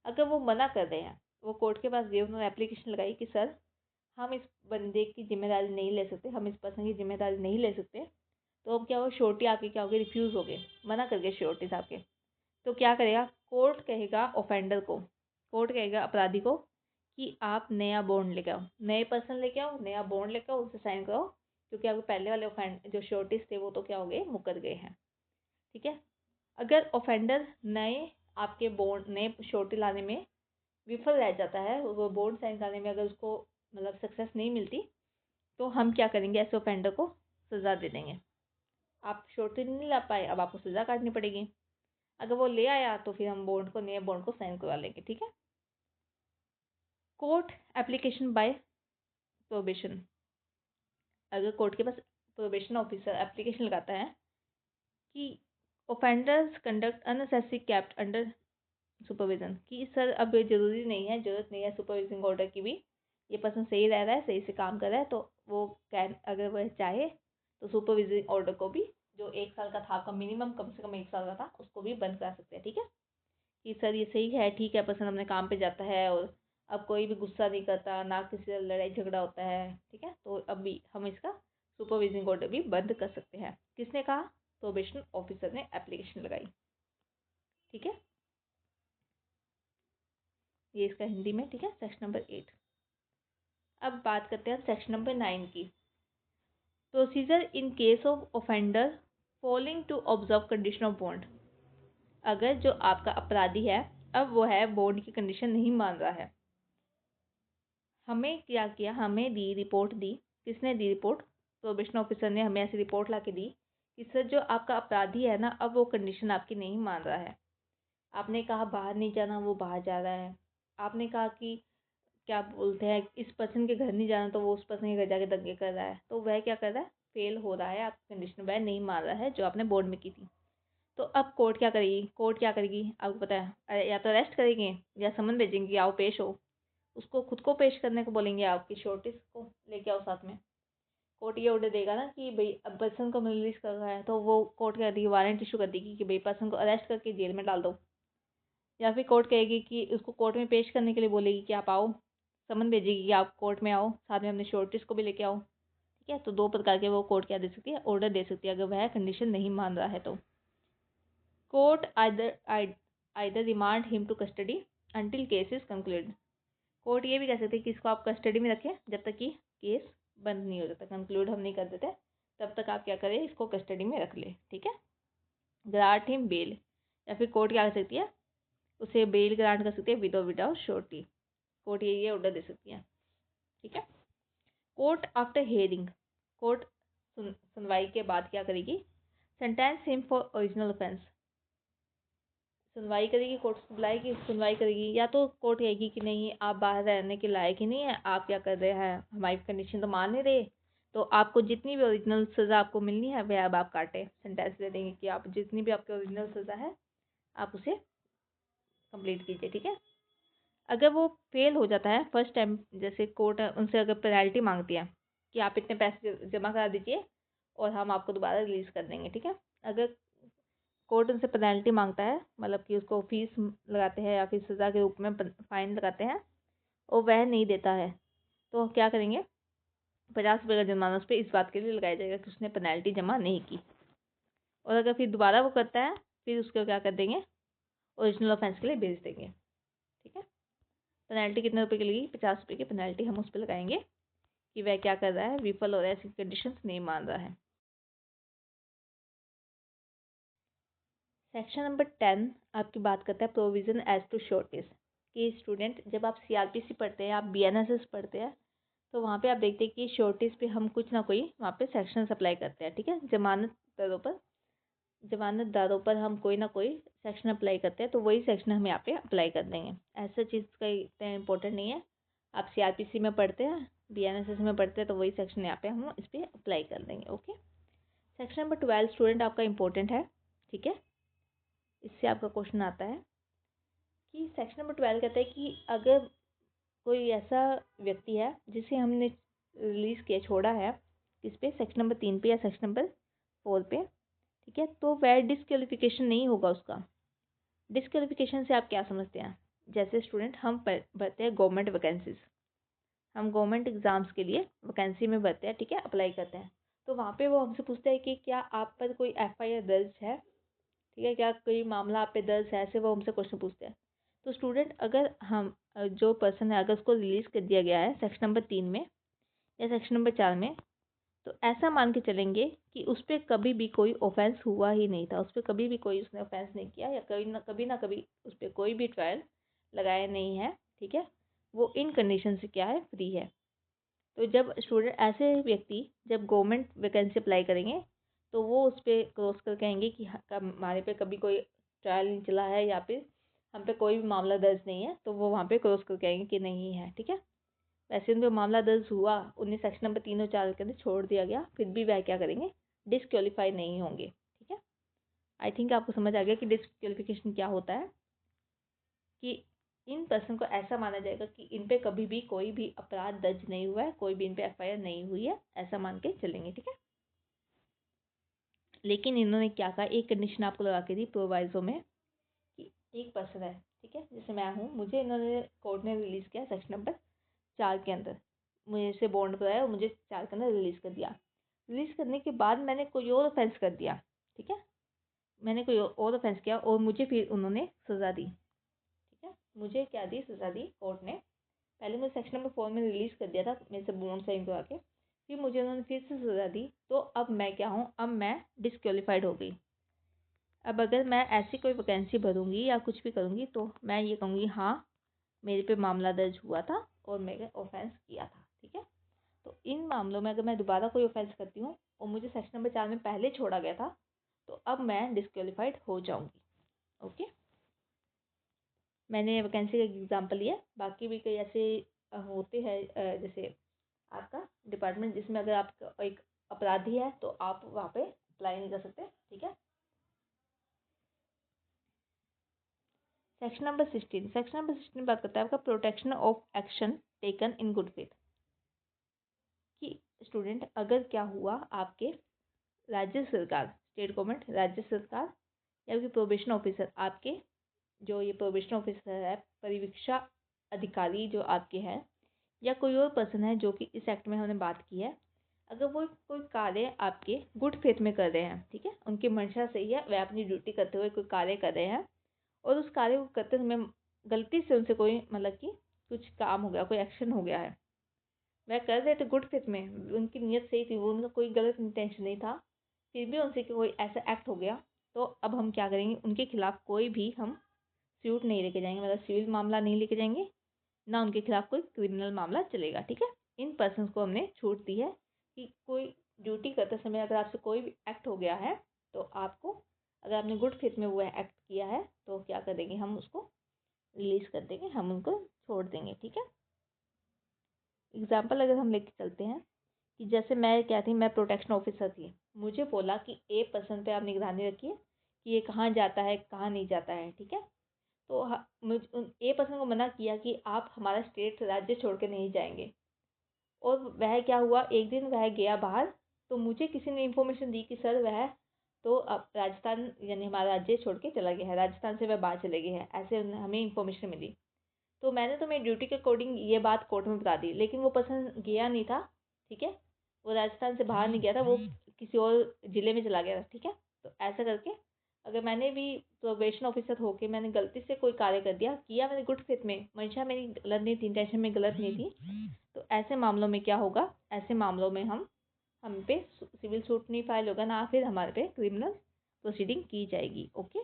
अगर वो मना कर रहे हैं, वो कोर्ट के पास गए, उन्होंने एप्लीकेशन लगाई कि सर हम इस बंदे की जिम्मेदारी नहीं ले सकते, हम इस पर्सन की जिम्मेदारी नहीं ले सकते, तो अब क्या हुआ, श्योरिटी आपके क्या हो गई, रिफ्यूज़ हो गए, मना कर गए श्योरिटीज आपके। तो क्या करेगा, कोर्ट कहेगा ऑफेंडर को, कोर्ट कहेगा अपराधी को कि आप नया बॉन्ड लेके आओ, नए पर्सन लेके आओ, नया बॉन्ड लेके आओ, उसे साइन कराओ, क्योंकि आपके पहले वाले ऑफेंड जो श्योरिटीज थे वो तो क्या हो गए, मुकर गए हैं। ठीक है, अगर ऑफेंडर नए आपके बॉन्ड, नए श्योरिटी लाने में विफल रह जाता है, वो बॉन्ड साइन कराने में अगर उसको मतलब सक्सेस नहीं मिलती, तो हम क्या करेंगे, ऐसे ऑफेंडर को सज़ा दे देंगे। आप श्योरिटी नहीं ला पाए, अब आपको सज़ा काटनी पड़ेगी। अगर वो ले आया तो फिर हम बॉन्ड को, नए बॉन्ड को साइन करवा लेंगे। ठीक है, कोर्ट एप्लीकेशन बाय प्रोबेशन। अगर कोर्ट के पास प्रोबेशन ऑफिसर एप्लीकेशन लगाता है कि offenders conduct unnecessary kept under supervision, कि सर अब ज़रूरी नहीं है, ज़रूरत नहीं है सुपरविजन ऑर्डर की भी, ये पर्सन सही रह रहा है, सही से काम कर रहा है, तो वो कैन, अगर वह चाहे तो सुपरविजन ऑर्डर को भी, जो 1 साल का था आपका मिनिमम, कम से कम 1 साल का था, उसको भी बंद करा सकते हैं। ठीक है, कि सर ये सही है, ठीक है, पर्सन अपने काम पे जाता है और अब कोई भी गुस्सा नहीं करता, ना किसी से लड़ाई झगड़ा होता है, ठीक है, तो अब भी हम इसका सुपरविजन ऑर्डर भी बंद कर सकते हैं। किसने कहा, प्रोबेशन ऑफिसर ने एप्लीकेशन लगाई। ठीक है, ये इसका हिंदी में। ठीक है, सेक्शन नंबर 8। अब बात करते हैं सेक्शन नंबर 9 की, procedure in case of offender failing to observe condition of bond. अगर जो आपका अपराधी है, अब वो है बॉन्ड की कंडीशन नहीं मान रहा है, हमें क्या किया, हमें दी रिपोर्ट दी, किसने दी रिपोर्ट, प्रोबेशन ऑफिसर ने हमें ऐसी रिपोर्ट ला के दी कि सर जो आपका अपराधी है ना, अब वो कंडीशन आपकी नहीं मान रहा है। आपने कहा बाहर नहीं जाना, वो बाहर जा रहा है। आपने कहा कि क्या बोलते हैं, इस पर्सन के घर नहीं जाना, तो वो उस पर्सन के घर जाके दंगे कर रहा है, तो वह क्या कर रहा है, फेल हो रहा है, आपकी कंडीशन वह नहीं मान रहा है जो आपने बोर्ड में की थी। तो अब कोर्ट क्या करेगी आपको पता है, या तो अरेस्ट करेंगे या समन भेजेंगे, आओ पेश हो। उसको खुद को पेश करने को बोलेंगे, आपकी श्योरिटीज को लेके आओ साथ में। कोर्ट ये ऑर्डर देगा ना कि भाई अब पर्सन को रिलीज कर रहा है, तो वो कोर्ट क्या देगी, वारंट इशू कर देगी कि भाई पर्सन को अरेस्ट करके जेल में डाल दो। या फिर कोर्ट कहेगी कि उसको कोर्ट में पेश करने के लिए बोलेगी कि आप आओ, समन भेजेगी कि आप कोर्ट में आओ, साथ में अपने श्योरिटीज को भी लेके आओ। ठीक है, तो दो प्रकार के वो कोर्ट क्या दे सकती है, ऑर्डर दे सकती है, अगर वह कंडीशन नहीं मान रहा है तो। Court either remand him to custody until case is concluded. Court ये भी कह सकते हैं कि इसको आप कस्टडी में रखें जब तक कि केस बंद नहीं हो जाता, कंक्लूड हम नहीं कर देते, तब तक आप क्या करें, इसको कस्टडी में रख ले। ठीक है, ग्रांट हिम बेल, या फिर कोर्ट क्या कर सकती है, उसे बेल ग्रांट कर सकती है विदाउट श्योरिटी। कोर्ट ये ऑर्डर दे सकती है। ठीक है, कोर्ट आफ्टर हियरिंग, कोर्ट सुनवाई के बाद क्या करेगी, sentence him for original offence. सुनवाई करेगी, कोर्ट को बुलाएगी, सुनवाई करेगी, या तो कोर्ट कहेगी कि नहीं आप बाहर रहने के लायक ही नहीं है, आप क्या कर रहे हैं, हमारी कंडीशन तो मान नहीं रहे, तो आपको जितनी भी ओरिजिनल सज़ा आपको मिलनी है वह अब आप काटें। सेंटेंस दे देंगे कि आप जितनी भी आपकी ओरिजिनल सज़ा है आप उसे कंप्लीट कीजिए। ठीक है, अगर वो फेल हो जाता है फर्स्ट टाइम, जैसे कोर्ट उनसे अगर पेनल्टी मांगती है कि आप इतने पैसे जमा करा दीजिए और हम आपको दोबारा रिलीज़ कर देंगे। ठीक है, अगर कोर्ट उनसे पेनल्टी मांगता है, मतलब कि उसको फीस लगाते हैं या फिर सज़ा के रूप में फाइन लगाते हैं और वह नहीं देता है, तो क्या करेंगे, 50 रुपये का जुर्माना उस पर इस बात के लिए लगाया जाएगा कि उसने पेनल्टी जमा नहीं की। और अगर फिर दोबारा वो करता है, फिर उसको क्या कर देंगे, ओरिजिनल ऑफेंस के लिए भेज देंगे। ठीक है, पेनल्टी कितने रुपए की लगेगी, 50 रुपये की पेनल्टी हम उस पर लगाएंगे कि वह क्या कर रहा है, विफल हो रहा है, ऐसी कंडीशंस नहीं मान रहा है। सेक्शन नंबर 10 आपकी बात करता है प्रोविजन एज टू श्योरिटीज, कि स्टूडेंट जब आप सीआरपीसी पढ़ते हैं, आप बीएनएसएस पढ़ते हैं, तो वहाँ पे आप देखते हैं कि श्योरिटीज पे हम कुछ ना कोई वहाँ पे सेक्शन अप्लाई करते हैं। ठीक है, जमानतदारों पर हम कोई ना कोई सेक्शन अप्लाई करते हैं, तो वही सेक्शन हम यहाँ पे अप्लाई कर देंगे। ऐसा चीज़ का इतना इम्पोर्टेंट नहीं है, आप सीआरपीसी में पढ़ते हैं, बीएनएसएस में पढ़ते हैं, तो वही सेक्शन यहाँ पे हम इस पर अप्लाई कर देंगे। ओके, सेक्शन नंबर 12 स्टूडेंट आपका इम्पोर्टेंट है। ठीक है, इससे आपका क्वेश्चन आता है कि सेक्शन नंबर 12 कहता है कि अगर कोई ऐसा व्यक्ति है जिसे हमने रिलीज़ किया, छोड़ा है, किस पे, सेक्शन नंबर 3 पे या सेक्शन नंबर 4 पे। ठीक है, तो वह डिसक्वालिफिकेशन नहीं होगा उसका। डिसक्वालिफिकेशन से आप क्या समझते हैं, जैसे स्टूडेंट हम भरते हैं गवर्नमेंट वैकेंसीज, हम गवर्नमेंट एग्ज़ाम्स के लिए वैकेंसी में भरते हैं। ठीक है, अप्लाई करते हैं, तो वहाँ पे वो हमसे पूछता है कि क्या आप पर कोई एफआईआर दर्ज है। ठीक है, क्या कोई मामला आप पे दर्ज है, ऐसे वो हमसे क्वेश्चन पूछते हैं। तो स्टूडेंट अगर हम जो पर्सन है, अगर उसको रिलीज़ कर दिया गया है सेक्शन नंबर 3 में या सेक्शन नंबर 4 में, तो ऐसा मान के चलेंगे कि उस पर कभी भी कोई ऑफेंस हुआ ही नहीं था, उस पर कभी भी कोई उसने ऑफेंस नहीं किया, या कभी ना कभी उस पर कोई भी ट्रायल लगाया नहीं है। ठीक है, वो इन कंडीशन से क्या है, फ्री है। तो जब स्टूडेंट ऐसे व्यक्ति जब गवर्नमेंट वैकेंसी अप्लाई करेंगे, तो वो उस पर क्रॉस कर कहेंगे कि हमारे पे कभी कोई ट्रायल नहीं चला है या फिर हम पे कोई भी मामला दर्ज नहीं है, तो वो वहाँ पे क्रॉस कर कहेंगे कि नहीं है। ठीक है, वैसे उनका मामला दर्ज हुआ, उन्हें सेक्शन नंबर 3 और 4 के अंदर छोड़ दिया गया, फिर भी वह क्या करेंगे, डिसक्वालीफाई नहीं होंगे। ठीक है, आई थिंक आपको समझ आ गया कि डिसक्वालिफिकेशन क्या होता है, कि इन पर्सन को ऐसा माना जाएगा कि इन पे कभी भी कोई भी अपराध दर्ज नहीं हुआ है, कोई भी इन पे एफआईआर नहीं हुई है, ऐसा मान के चलेंगे। ठीक है, लेकिन इन्होंने क्या कहा, एक कंडीशन आपको लगा के दी प्रोवाइजो में, कि एक पर्सन है, ठीक है, जैसे मैं हूँ, मुझे इन्होंने कोर्ट ने रिलीज़ किया सेक्शन नंबर 4 के अंदर, मुझे से बॉन्ड कराया और मुझे 4 के अंदर रिलीज़ कर दिया। रिलीज़ करने के बाद मैंने कोई और ऑफेंस कर दिया। ठीक है, मैंने कोई और ऑफेंस किया और मुझे फिर उन्होंने सज़ा दी। ठीक है, मुझे क्या दी, सज़ा दी कोर्ट ने। पहले मुझे सेक्शन नंबर 4 में रिलीज़ कर दिया था मेरे से बॉन्ड साइन करवा के, फिर मुझे उन्होंने फिर से सज़ा दी, तो अब मैं क्या हूँ, अब मैं डिसक्वालीफाइड हो गई। अब अगर मैं ऐसी कोई वैकेंसी भरूंगी या कुछ भी करूंगी, तो मैं ये कहूँगी हाँ मेरे पे मामला दर्ज हुआ था और मैंने ऑफेंस किया था। ठीक है, तो इन मामलों में अगर मैं दोबारा कोई ऑफेंस करती हूँ और मुझे सेक्शन नंबर 4 में पहले छोड़ा गया था, तो अब मैं डिसक्वालीफाइड हो जाऊंगी। ओके, मैंने वैकेंसी का एग्जाम्पल लिया, बाकी भी कई ऐसे होते हैं, जैसे आपका डिपार्टमेंट जिसमें अगर आपका एक अपराधी है तो आप वहाँ पे अप्लाई नहीं कर सकते। ठीक है, सेक्शन नंबर 16 बात करता है आपका protection of action taken in good faith, कि स्टूडेंट अगर क्या हुआ आपके राज्य सरकार, स्टेट गवर्नमेंट, राज्य सरकार या आपके प्रोबेशन ऑफिसर, आपके जो ये प्रोबेशन ऑफिसर है, परिवीक्षा अधिकारी जो आपके हैं, या कोई और पर्सन है जो कि इस एक्ट में हमने बात की है, अगर वो कोई कार्य आपके गुड फेथ में कर रहे हैं, ठीक है, उनकी मंशा सही है, वह अपनी ड्यूटी करते हुए कोई कार्य कर रहे हैं और उस कार्य को करते समय गलती से उनसे कोई मतलब कि कुछ काम हो गया, कोई एक्शन हो गया है, वह कर रहे थे गुड फेथ में, उनकी नीयत सही थी, वो उनका कोई गलत इंटेंशन नहीं था, फिर भी उनसे कोई ऐसा एक्ट हो गया, तो अब हम क्या करेंगे, उनके खिलाफ कोई भी हम सूट नहीं लेके जाएंगे, मतलब सिविल मामला नहीं लेके जाएंगे, ना उनके खिलाफ कोई क्रिमिनल मामला चलेगा। ठीक है, इन पर्सन को हमने छूट दी है कि कोई ड्यूटी करते समय अगर आपसे कोई भी एक्ट हो गया है तो आपको, अगर आपने गुड फेथ में वो एक्ट किया है तो क्या करेंगे, हम उसको रिलीज कर देंगे, हम उनको छोड़ देंगे। ठीक है, एग्जाम्पल अगर हम लेके चलते हैं कि जैसे मैं क्या थी, मैं प्रोटेक्शन ऑफिसर थी, मुझे बोला कि ए पर्सन पे आप निगरानी रखिए कि ये कहाँ जाता है कहाँ नहीं जाता है। ठीक है, तो मुझ ए पर्सन को मना किया कि आप हमारा स्टेट राज्य छोड़ के नहीं जाएंगे, और वह क्या हुआ, एक दिन वह गया बाहर, तो मुझे किसी ने इन्फॉर्मेशन दी कि सर वह तो अब राजस्थान यानी हमारा राज्य छोड़ के चला गया है, राजस्थान से वह बाहर चले गए हैं, ऐसे हमें इन्फॉर्मेशन मिली। तो मैंने तो मेरी ड्यूटी के अकॉर्डिंग ये बात कोर्ट में बता दी, लेकिन वो पर्सन गया नहीं था। ठीक है, वो राजस्थान से बाहर नहीं गया था, वो किसी और ज़िले में चला गया था। ठीक है, तो ऐसा करके अगर मैंने भी प्रोबेशन ऑफिसर होके मैंने गलती से कोई कार्य कर दिया, किया मैंने गुड फेथ में, मंशा मेरी गलत नहीं थी, इंटेंशन में गलत नहीं थी, तो ऐसे मामलों में क्या होगा, ऐसे मामलों में हम पे सिविल सूट नहीं फाइल होगा, ना फिर हमारे पे क्रिमिनल प्रोसीडिंग की जाएगी। ओके,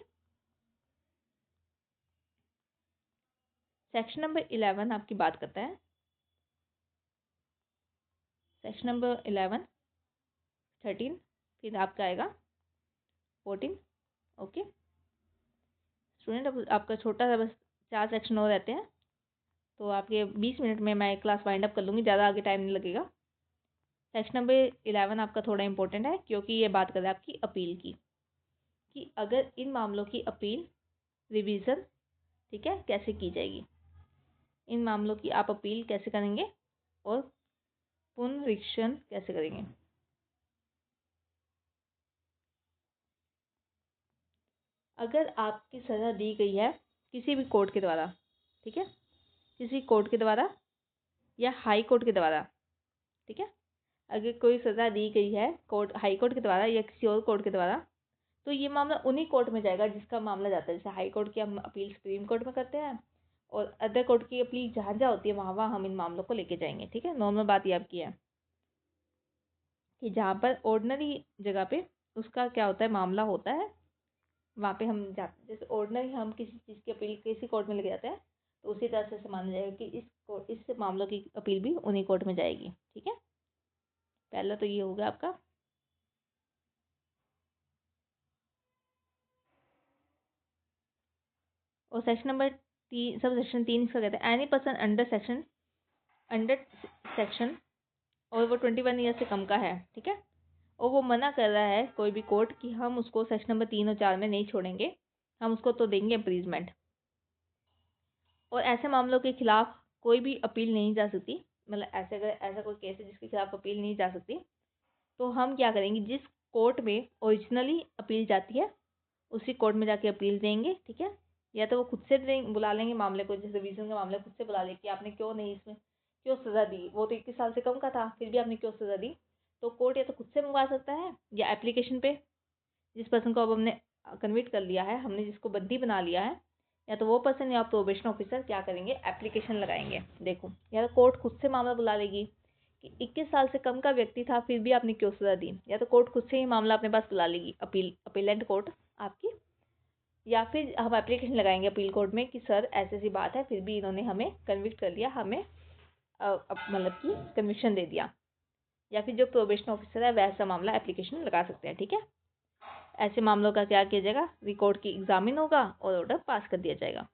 सेक्शन नंबर 11 आपकी बात करता है, सेक्शन नंबर 11, 13, फिर आपका आएगा 14। ओके स्टूडेंट, अब आपका छोटा सा बस 4 सेक्शन और रहते हैं, तो आपके 20 मिनट में मैं क्लास वाइंड अप कर लूँगी, ज़्यादा आगे टाइम नहीं लगेगा। सेक्शन नंबर 11 आपका थोड़ा इंपॉर्टेंट है, क्योंकि ये बात कर रहा है आपकी अपील की, कि अगर इन मामलों की अपील रिवीजन, ठीक है, कैसे की जाएगी, इन मामलों की आप अपील कैसे करेंगे और पुनरीक्षण कैसे करेंगे। अगर आपकी सज़ा दी गई है किसी भी कोर्ट के द्वारा, ठीक है, किसी कोर्ट के द्वारा या हाई कोर्ट के द्वारा, ठीक है, अगर कोई सज़ा दी गई है कोर्ट, हाई कोर्ट के द्वारा या किसी और कोर्ट के द्वारा, तो ये मामला उन्हीं कोर्ट में जाएगा जिसका मामला जाता है। जैसे हाई कोर्ट की हम अपील सुप्रीम कोर्ट में करते हैं, और अदर कोर्ट की अपील जहाँ जहाँ होती है वहाँ वहाँ हम इन मामलों को लेके जाएंगे। ठीक है, नॉर्मल बात ये आपकी है कि जहाँ पर ऑर्डिनरी जगह पे उसका क्या होता है, मामला होता है, वहाँ पे हम जाते, जैसे ऑर्डिनरी हम किसी चीज़ की अपील किसी कोर्ट में लेके जाते हैं, तो उसी तरह से माना जाएगा कि इस मामलों की अपील भी उन्हीं कोर्ट में जाएगी। ठीक है, पहला तो ये होगा आपका। और सेक्शन नंबर 3, सब सेक्शन 3 इसका कहते हैं, एनी पर्सन अंडर सेक्शन और वो 21 ईयर से कम का है, ठीक है, और वो मना कर रहा है कोई भी कोर्ट कि हम उसको सेक्शन नंबर 3 और 4 में नहीं छोड़ेंगे, हम उसको तो देंगे इम्प्रीजमेंट, और ऐसे मामलों के खिलाफ कोई भी अपील नहीं जा सकती, मतलब ऐसे अगर ऐसा कोई केस है जिसके खिलाफ अपील नहीं जा सकती, तो हम क्या करेंगे, जिस कोर्ट में ओरिजिनली अपील जाती है उसी कोर्ट में जाके अपील देंगे। ठीक है, या तो वो खुद से बुला लेंगे मामले को, जैसे रिवीजन का मामला खुद से बुला लें कि आपने क्यों नहीं इसमें क्यों सज़ा दी, वो तो 21 साल से कम का था फिर भी आपने क्यों सज़ा दी, तो कोर्ट या तो खुद से मंगवा सकता है, या एप्लीकेशन पे जिस पर्सन को अब हमने कन्विक्ट कर लिया है, हमने जिसको बंदी बना लिया है, या तो वो पर्सन या प्रोबेशन ऑफिसर क्या करेंगे, एप्लीकेशन लगाएंगे। देखो, या तो कोर्ट खुद से मामला बुला लेगी कि 21 साल से कम का व्यक्ति था फिर भी आपने क्यों सज़ा दी, या तो कोर्ट खुद से ही मामला अपने पास बुला लेगी, अपीलेंट कोर्ट आपकी, या फिर हम एप्लीकेशन लगाएंगे अपील कोर्ट में कि सर ऐसी ऐसी बात है फिर भी इन्होंने हमें कन्विक्ट कर लिया, हमें मतलब कि कन्विक्शन दे दिया, या फिर जो प्रोबेशन ऑफिसर है वैसा मामला एप्लीकेशन लगा सकते हैं। ठीक है, ऐसे मामलों का क्या किया जाएगा, रिकॉर्ड की एग्जामिन होगा और ऑर्डर पास कर दिया जाएगा।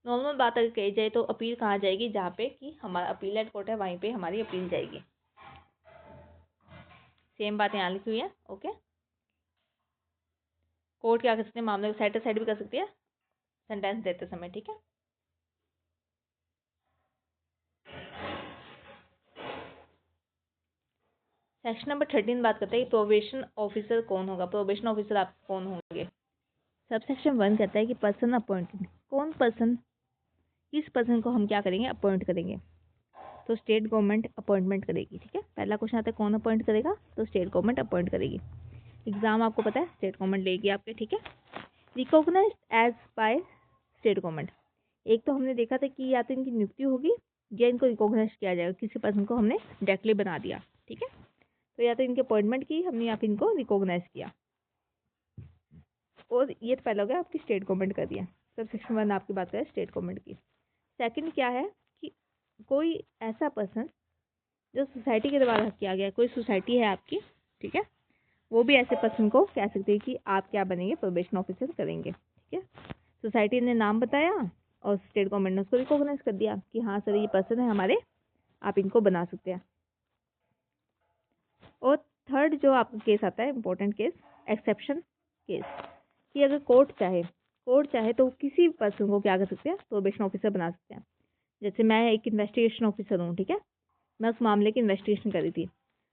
नॉर्मल बात अगर कही जाए तो अपील कहाँ जाएगी, जहाँ पे कि हमारा अपीलेट कोर्ट है वहीं पे हमारी अपील जाएगी। सेम बात यहाँ लिखी हुई है। ओके, कोर्ट क्या कर सकते हैं, मामले को सेट असाइड भी कर सकती है, सेंटेंस देते समय, ठीक है। सेक्शन नंबर 13 बात करते हैं कि प्रोबेशन ऑफिसर कौन होगा, प्रोबेशन ऑफिसर आप कौन होंगे। सब सेक्शन 1 कहता है कि पर्सन अपॉइंटेड, कौन पर्सन, किस पर्सन को हम क्या करेंगे, अपॉइंट करेंगे। तो स्टेट गवर्नमेंट अपॉइंटमेंट करेगी, ठीक है। पहला क्वेश्चन आता है कौन अपॉइंट करेगा, तो स्टेट गवर्नमेंट अपॉइंट करेगी। एग्जाम आपको पता है स्टेट गवर्नमेंट लेगी आपके, ठीक है। Recognise as by state government, एक तो हमने देखा था कि या तो इनकी नियुक्ति होगी या इनको रिकॉग्नाइज किया जाएगा, किसी पर्सन को हमने डायरेक्टली बना दिया, ठीक है। तो या तो इनकी अपॉइंटमेंट की हमने, या फिर इनको रिकॉग्नाइज किया, और ये तो पहला हो गया आपकी स्टेट गवर्नमेंट कर दिया। सब सेक्शन 1 आपकी बात करें स्टेट गवर्नमेंट की। सेकंड क्या है कि कोई ऐसा पर्सन जो सोसाइटी के द्वारा किया गया, कोई सोसाइटी है आपकी, ठीक है, वो भी ऐसे पर्सन को कह सकती है कि आप क्या बनेंगे, प्रोबेशन ऑफिसर करेंगे, ठीक है। सोसाइटी ने नाम बताया और स्टेट गवर्नमेंट ने उसको रिकॉग्नाइज कर दिया कि हाँ सर ये पर्सन है हमारे, आप इनको बना सकते हैं। और थर्ड जो आपका केस आता है इंपॉर्टेंट केस, एक्सेप्शन केस, कि अगर कोर्ट चाहे तो किसी पर्सन को क्या कर सकते हैं, प्रोबेशन ऑफिसर बना सकते हैं। जैसे मैं एक इन्वेस्टिगेशन ऑफिसर हूँ, ठीक है, मैं उस मामले की इन्वेस्टिगेशन करी थी।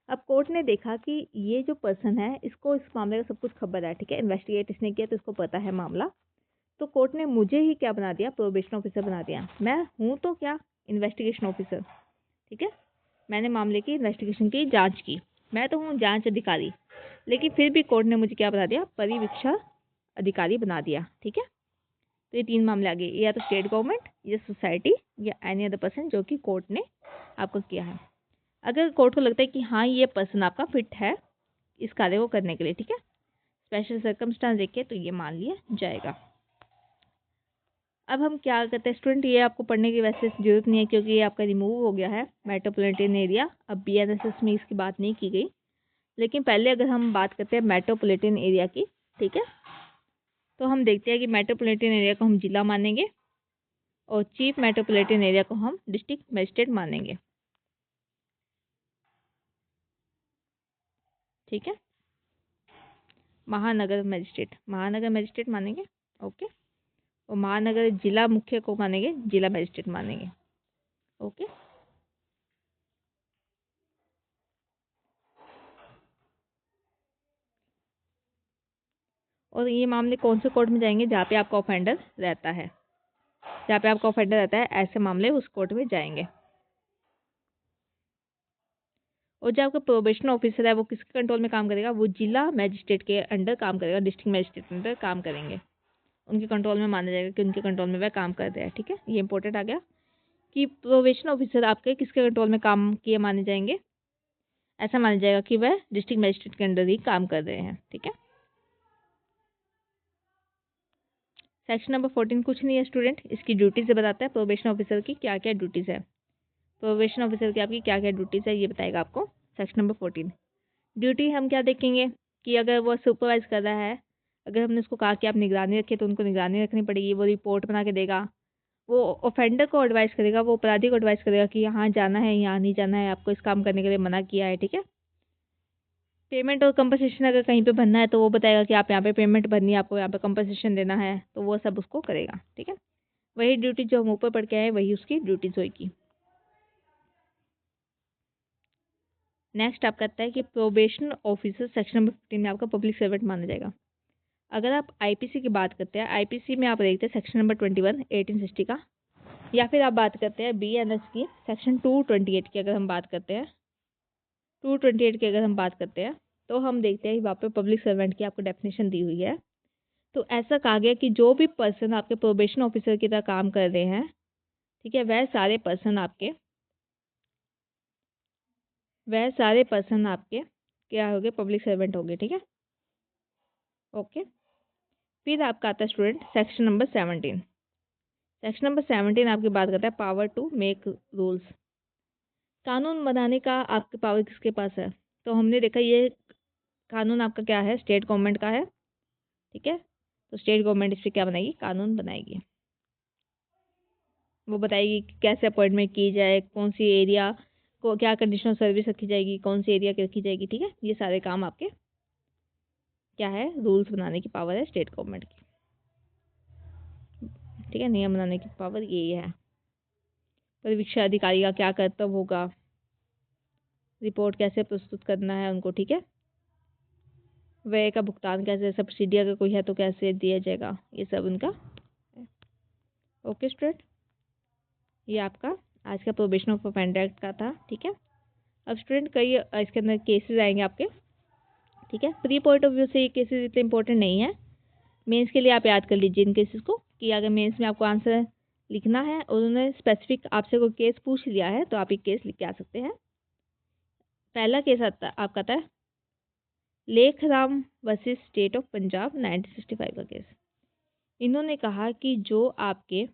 अब कोर्ट ने देखा कि ये जो पर्सन है इसको इस मामले का सब कुछ खबर है, ठीक है, इन्वेस्टिगेट इसने किया तो इसको पता है मामला, तो कोर्ट ने मुझे ही क्या बना दिया, प्रोबेशन ऑफिसर बना दिया। मैं हूँ तो क्या, इन्वेस्टिगेशन ऑफिसर, ठीक है, मैंने मामले की इन्वेस्टिगेशन की, जांच की, मैं तो हूँ जांच अधिकारी, लेकिन फिर भी कोर्ट ने मुझे क्या बना दिया, परिवीक्षा अधिकारी बना दिया, ठीक है। तो ये 3 मामले आ गए, या तो स्टेट गवर्नमेंट, या सोसाइटी, या एनी अदर पर्सन जो कि कोर्ट ने आपको किया है। अगर कोर्ट को लगता है कि हाँ ये पर्सन आपका फिट है इस कार्य को करने के लिए, ठीक है, स्पेशल सर्कमस्टांस देख के तो ये मान लिया जाएगा। अब हम क्या करते हैं स्टूडेंट, ये आपको पढ़ने की वैसे जरूरत नहीं है क्योंकि ये आपका रिमूव हो गया है मेट्रोपॉलिटन एरिया, अब BNSS में इसकी बात नहीं की गई। लेकिन पहले अगर हम बात करते हैं मेट्रोपॉलिटन एरिया की, ठीक है, तो हम देखते हैं कि मेट्रोपॉलिटन एरिया को हम जिला मानेंगे और चीफ मेट्रोपॉलिटन एरिया को हम डिस्ट्रिक्ट मजिस्ट्रेट मानेंगे, ठीक है, महानगर मजिस्ट्रेट मानेंगे, ओके। और महानगर जिला मुख्य को मानेंगे, जिला मजिस्ट्रेट मानेंगे, ओके। और ये मामले कौन से कोर्ट में जाएंगे, जहाँ पे आपका ऑफेंडर रहता है, जहाँ पे आपका ऑफेंडर रहता है ऐसे मामले उस कोर्ट में जाएंगे। और जो आपका प्रोबेशन ऑफिसर है वो किसके कंट्रोल में काम करेगा, वो जिला मजिस्ट्रेट के अंडर काम करेगा, डिस्ट्रिक्ट मजिस्ट्रेट के अंडर काम करेंगे, उनके कंट्रोल में माना जाएगा कि उनके कंट्रोल में वह काम कर रहे हैं, ठीक है। ये इंपॉर्टेंट आ गया कि प्रोबेशन ऑफिसर आपके किसके कंट्रोल में काम किए माने जाएंगे, ऐसा माना जाएगा कि वह डिस्ट्रिक्ट मजिस्ट्रेट के अंडर ही काम कर रहे हैं, ठीक है। सेक्शन नंबर 14 कुछ नहीं है स्टूडेंट, इसकी ड्यूटीज बताता है प्रोबेशन ऑफिसर की क्या क्या ड्यूटीज है, प्रोबेशन ऑफिसर की आपकी क्या क्या ड्यूटीज है ये बताएगा आपको सेक्शन नंबर 14। ड्यूटी हम क्या देखेंगे कि अगर वो सुपरवाइज कर रहा है, अगर हमने उसको कहा कि आप निगरानी रखें तो उनको निगरानी रखनी पड़ेगी, वो रिपोर्ट बना के देगा, वो ऑफेंडर को एडवाइस करेगा, वो अपराधी को एडवाइस करेगा कि यहाँ जाना है यहाँ नहीं जाना है, आपको इस काम करने के लिए मना किया है, ठीक है। पेमेंट और कंपनसेशन अगर कहीं पे भरना है तो वो बताएगा कि आप यहाँ पे पेमेंट भरनी है, आपको यहाँ पे कंपनसेशन देना है, तो वो सब उसको करेगा, ठीक है। वही ड्यूटी जो हम ऊपर पढ़ के आए वही उसकी ड्यूटीज होगी। नेक्स्ट आप कहता है कि प्रोबेशन ऑफिसर सेक्शन नंबर 15 में आपका पब्लिक सर्वेंट माना जाएगा। अगर आप आईपीसी की बात करते हैं, आईपीसी में आप देखते हैं सेक्शन नंबर 21 1860 का, या फिर आप बात करते हैं बीएनएस की सेक्शन 228 की, अगर हम बात करते हैं 228 की अगर हम बात करते हैं तो हम देखते हैं वहाँ पे पब्लिक सर्वेंट की आपको डेफिनेशन दी हुई है। तो ऐसा कहा गया कि जो भी पर्सन आपके प्रोबेशन ऑफिसर की तरह काम कर रहे हैं, ठीक है, वह सारे पर्सन आपके क्या हो गए, पब्लिक सर्वेंट हो गए, ठीक है, ओके। फिर आपका आता है student section number 17। Section number 17 आपकी बात करता है पावर टू मेक रूल्स, कानून बनाने का आपके पावर किसके पास है। तो हमने देखा ये कानून आपका क्या है, स्टेट गवर्नमेंट का है, ठीक है। तो स्टेट गवर्नमेंट इस पर क्या बनाएगी, कानून बनाएगी, वो बताएगी कि कैसे अपॉइंटमेंट की जाए, कौन सी एरिया को क्या कंडीशनल सर्विस रखी जाएगी, कौन सी एरिया की रखी जाएगी, ठीक है। ये सारे काम आपके क्या है, रूल्स बनाने की पावर है स्टेट गवर्नमेंट की। ठीक है, नियम बनाने की पावर यही है। परीक्षा अधिकारी का क्या कर्तव्य होगा, रिपोर्ट कैसे प्रस्तुत करना है उनको, ठीक है, व्यय का भुगतान कैसे, सब्सिडी अगर कोई है तो कैसे दिया जाएगा, ये सब उनका। ओके स्टूडेंट, ये आपका आज का प्रोबेशन ऑफ ऑफेंडर एक्ट का था, ठीक है। अब स्टूडेंट कई इसके अंदर केसेस आएंगे आपके, ठीक है। प्री पॉइंट ऑफ व्यू से ये केसेस इतने इंपॉर्टेंट नहीं है, मेंस के लिए आप याद कर लीजिए इन केसेस को, कि अगर मेंस में आपको आंसर लिखना है और उन्होंने स्पेसिफिक आपसे कोई केस पूछ लिया है तो आप एक केस लिख के आ सकते हैं। पहला केस आपका था Lekhram versus state of Punjab 1965 का केस। इन्होंने कहा कि जो आपके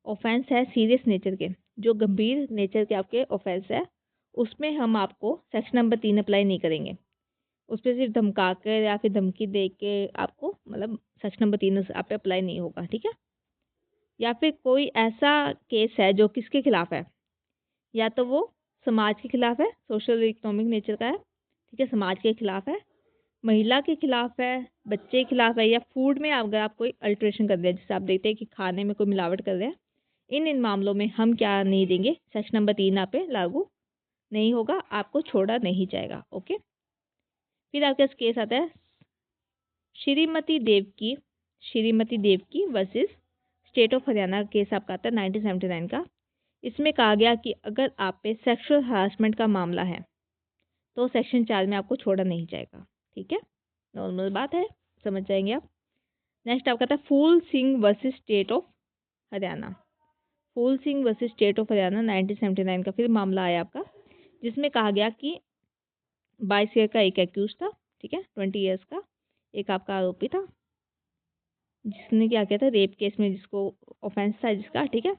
ऑफेंस है सीरियस नेचर के, जो गंभीर नेचर के आपके ऑफेंस है, उसमें हम आपको सेक्शन नंबर 3 अप्लाई नहीं करेंगे। उस पर सिर्फ धमका कर या फिर धमकी दे के आपको मतलब सेक्शन नंबर 3 आप पे अप्लाई नहीं होगा, ठीक है। या फिर कोई ऐसा केस है जो किसके खिलाफ है, या तो वो समाज के खिलाफ है, सोशल इकोनॉमिक नेचर का है, ठीक है, समाज के खिलाफ है, महिला के खिलाफ है, बच्चे के खिलाफ है, या फूड में अगर आप कोई अल्ट्रेशन कर रहे हैं, जैसे आप देखते हैं कि खाने में कोई मिलावट कर रहे हैं, इन मामलों में हम क्या नहीं देंगे, सेक्शन नंबर 3 आप पे लागू नहीं होगा, आपको छोड़ा नहीं जाएगा। ओके, फिर आपके पास केस आता है श्रीमती देव की वर्सेस स्टेट ऑफ हरियाणा का केस आपका आता है 1979 का। इसमें कहा गया कि अगर आप पे सेक्सुअल हरासमेंट का मामला है तो सेक्शन 4 में आपको छोड़ा नहीं जाएगा, ठीक है, नॉर्मल बात है, समझ जाएंगे आप। नेक्स्ट आपका था Phool Singh versus state of Haryana. Phool Singh versus state of Haryana 1979 का फिर मामला आया आपका, जिसमें कहा गया कि 22 ईयर का एक एक्यूज था, ठीक है, 20 ईयर्स का एक आपका आरोपी था, जिसने क्या किया था रेप केस में, जिसको ऑफेंस था जिसका, ठीक है।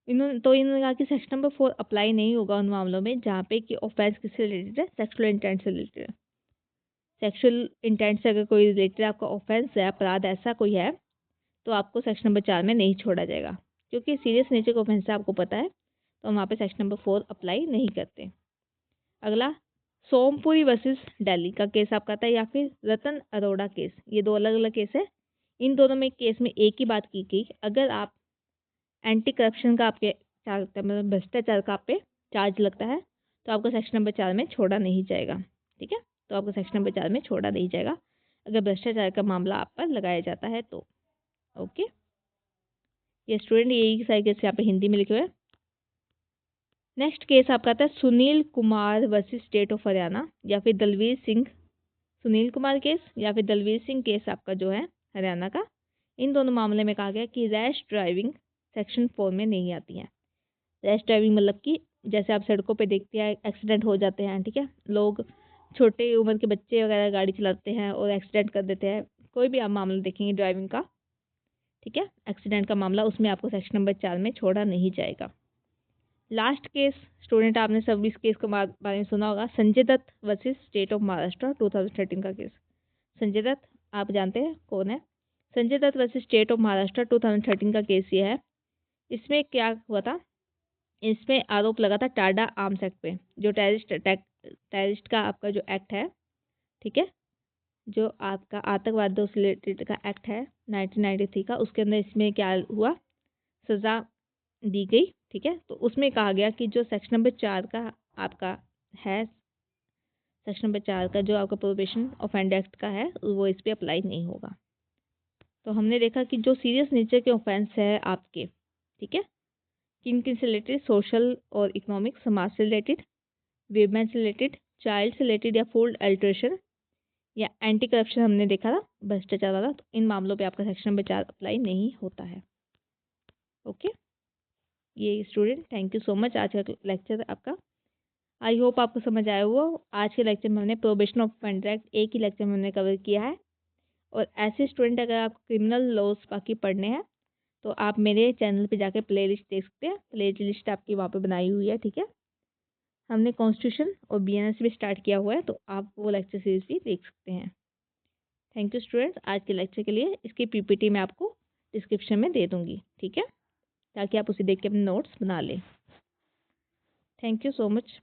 इन्होंने कहा कि सेक्शन नंबर 4 अप्लाई नहीं होगा उन मामलों में जहाँ पे कि ऑफेंस किससे रिलेटेड है, सेक्सुअल इंटेंट से रिलेटेड है। सेक्सुअल इंटेंट से अगर कोई रिलेटेड आपका ऑफेंस है, अपराध ऐसा कोई है, तो आपको सेक्शन नंबर 4 में नहीं छोड़ा जाएगा, क्योंकि सीरियस नेचर का ऑफेंस है, आपको पता है, तो हम वहाँ पे सेक्शन नंबर 4 अप्लाई नहीं करते। अगला सोमपुरी वर्सेस दिल्ली का केस आपका था, या फिर रतन अरोड़ा केस, ये दो अलग अलग केस है। इन दोनों में केस में एक ही बात की गई, अगर आप एंटी करप्शन का आपके मतलब भ्रष्टाचार का आप पे चार्ज लगता है तो आपको सेक्शन नंबर 4 में छोड़ा नहीं जाएगा, ठीक है, तो आपको सेक्शन नंबर 4 में छोड़ा नहीं जाएगा अगर भ्रष्टाचार का मामला आप पर लगाया जाता है तो। ओके, ये स्टूडेंट यही सारे केस यहाँ पे हिंदी में लिखे हुए। नेक्स्ट केस आपका आता है Sunil Kumar versus state of Haryana, या फिर दलवीर सिंह, सुनील कुमार केस या फिर दलवीर सिंह केस आपका जो है हरियाणा का। इन दोनों मामले में कहा गया कि रैश ड्राइविंग सेक्शन 4 में नहीं आती है। रैश ड्राइविंग मतलब कि जैसे आप सड़कों पे देखते हैं एक्सीडेंट हो जाते हैं, ठीक है, लोग छोटे उम्र के बच्चे वगैरह गाड़ी चलाते हैं और एक्सीडेंट कर देते हैं, कोई भी आप मामला देखेंगे ड्राइविंग का, ठीक है, एक्सीडेंट का मामला, उसमें आपको सेक्शन नंबर 4 में छोड़ा नहीं जाएगा। लास्ट केस स्टूडेंट, आपने सब इस केस के बारे में सुना होगा, Sanjay Dutt versus state of Maharashtra 2013 का केस। संजय दत्त आप जानते हैं कौन है, Sanjay Dutt versus state of Maharashtra 2013 का केस ये है। इसमें क्या हुआ था, इसमें आरोप लगा था टाडा आर्म्स एक्ट पे, जो टेररिस्ट का आपका जो एक्ट है, ठीक है, जो आपका आतंकवाद से रिलेटेड का एक्ट है 1993 का, उसके अंदर इसमें क्या हुआ, सज़ा दी गई, ठीक है। तो उसमें कहा गया कि जो सेक्शन नंबर 4 का आपका है, सेक्शन नंबर 4 का जो आपका प्रोहिबिशन ऑफेंड एक्ट का है, वो इस पर अप्लाई नहीं होगा। तो हमने देखा कि जो सीरियस नेचर के ऑफेंस है आपके, ठीक है, किन किन से रिलेटेड, सोशल और इकोनॉमिक, समाज से रिलेटेड, वीमेन से रिलेटेड, चाइल्ड से रिलेटेड, या फूड अल्ट्रेशन या एंटी करप्शन हमने देखा था भ्रष्टाचार वाला, तो इन मामलों पे आपका सेक्शन नंबर 4 अप्लाई नहीं होता है। ओके, ये student thank you so much, आज का लेक्चर आपका आई होप आपको समझ आया हुआ। आज के लेक्चर में हमने प्रोहिबिशन ऑफ ऑफेंडर एक्ट एक ही लेक्चर में हमने कवर किया है, और ऐसे स्टूडेंट अगर आपको क्रिमिनल लॉज बाकी पढ़ने हैं तो आप मेरे चैनल पे जाके प्ले लिस्ट देख सकते हैं, प्ले लिस्ट आपकी वहाँ पे बनाई हुई है, ठीक है। हमने कॉन्स्टिट्यूशन और BNS भी स्टार्ट किया हुआ है, तो आप वो लेक्चर सीरीज भी देख सकते हैं। थैंक यू स्टूडेंट्स आज के लेक्चर के लिए। इसकी PPT मैं आपको डिस्क्रिप्शन में दे दूँगी, ठीक है, ताकि आप उसे देख के अपने नोट्स बना लें। Thank you so much.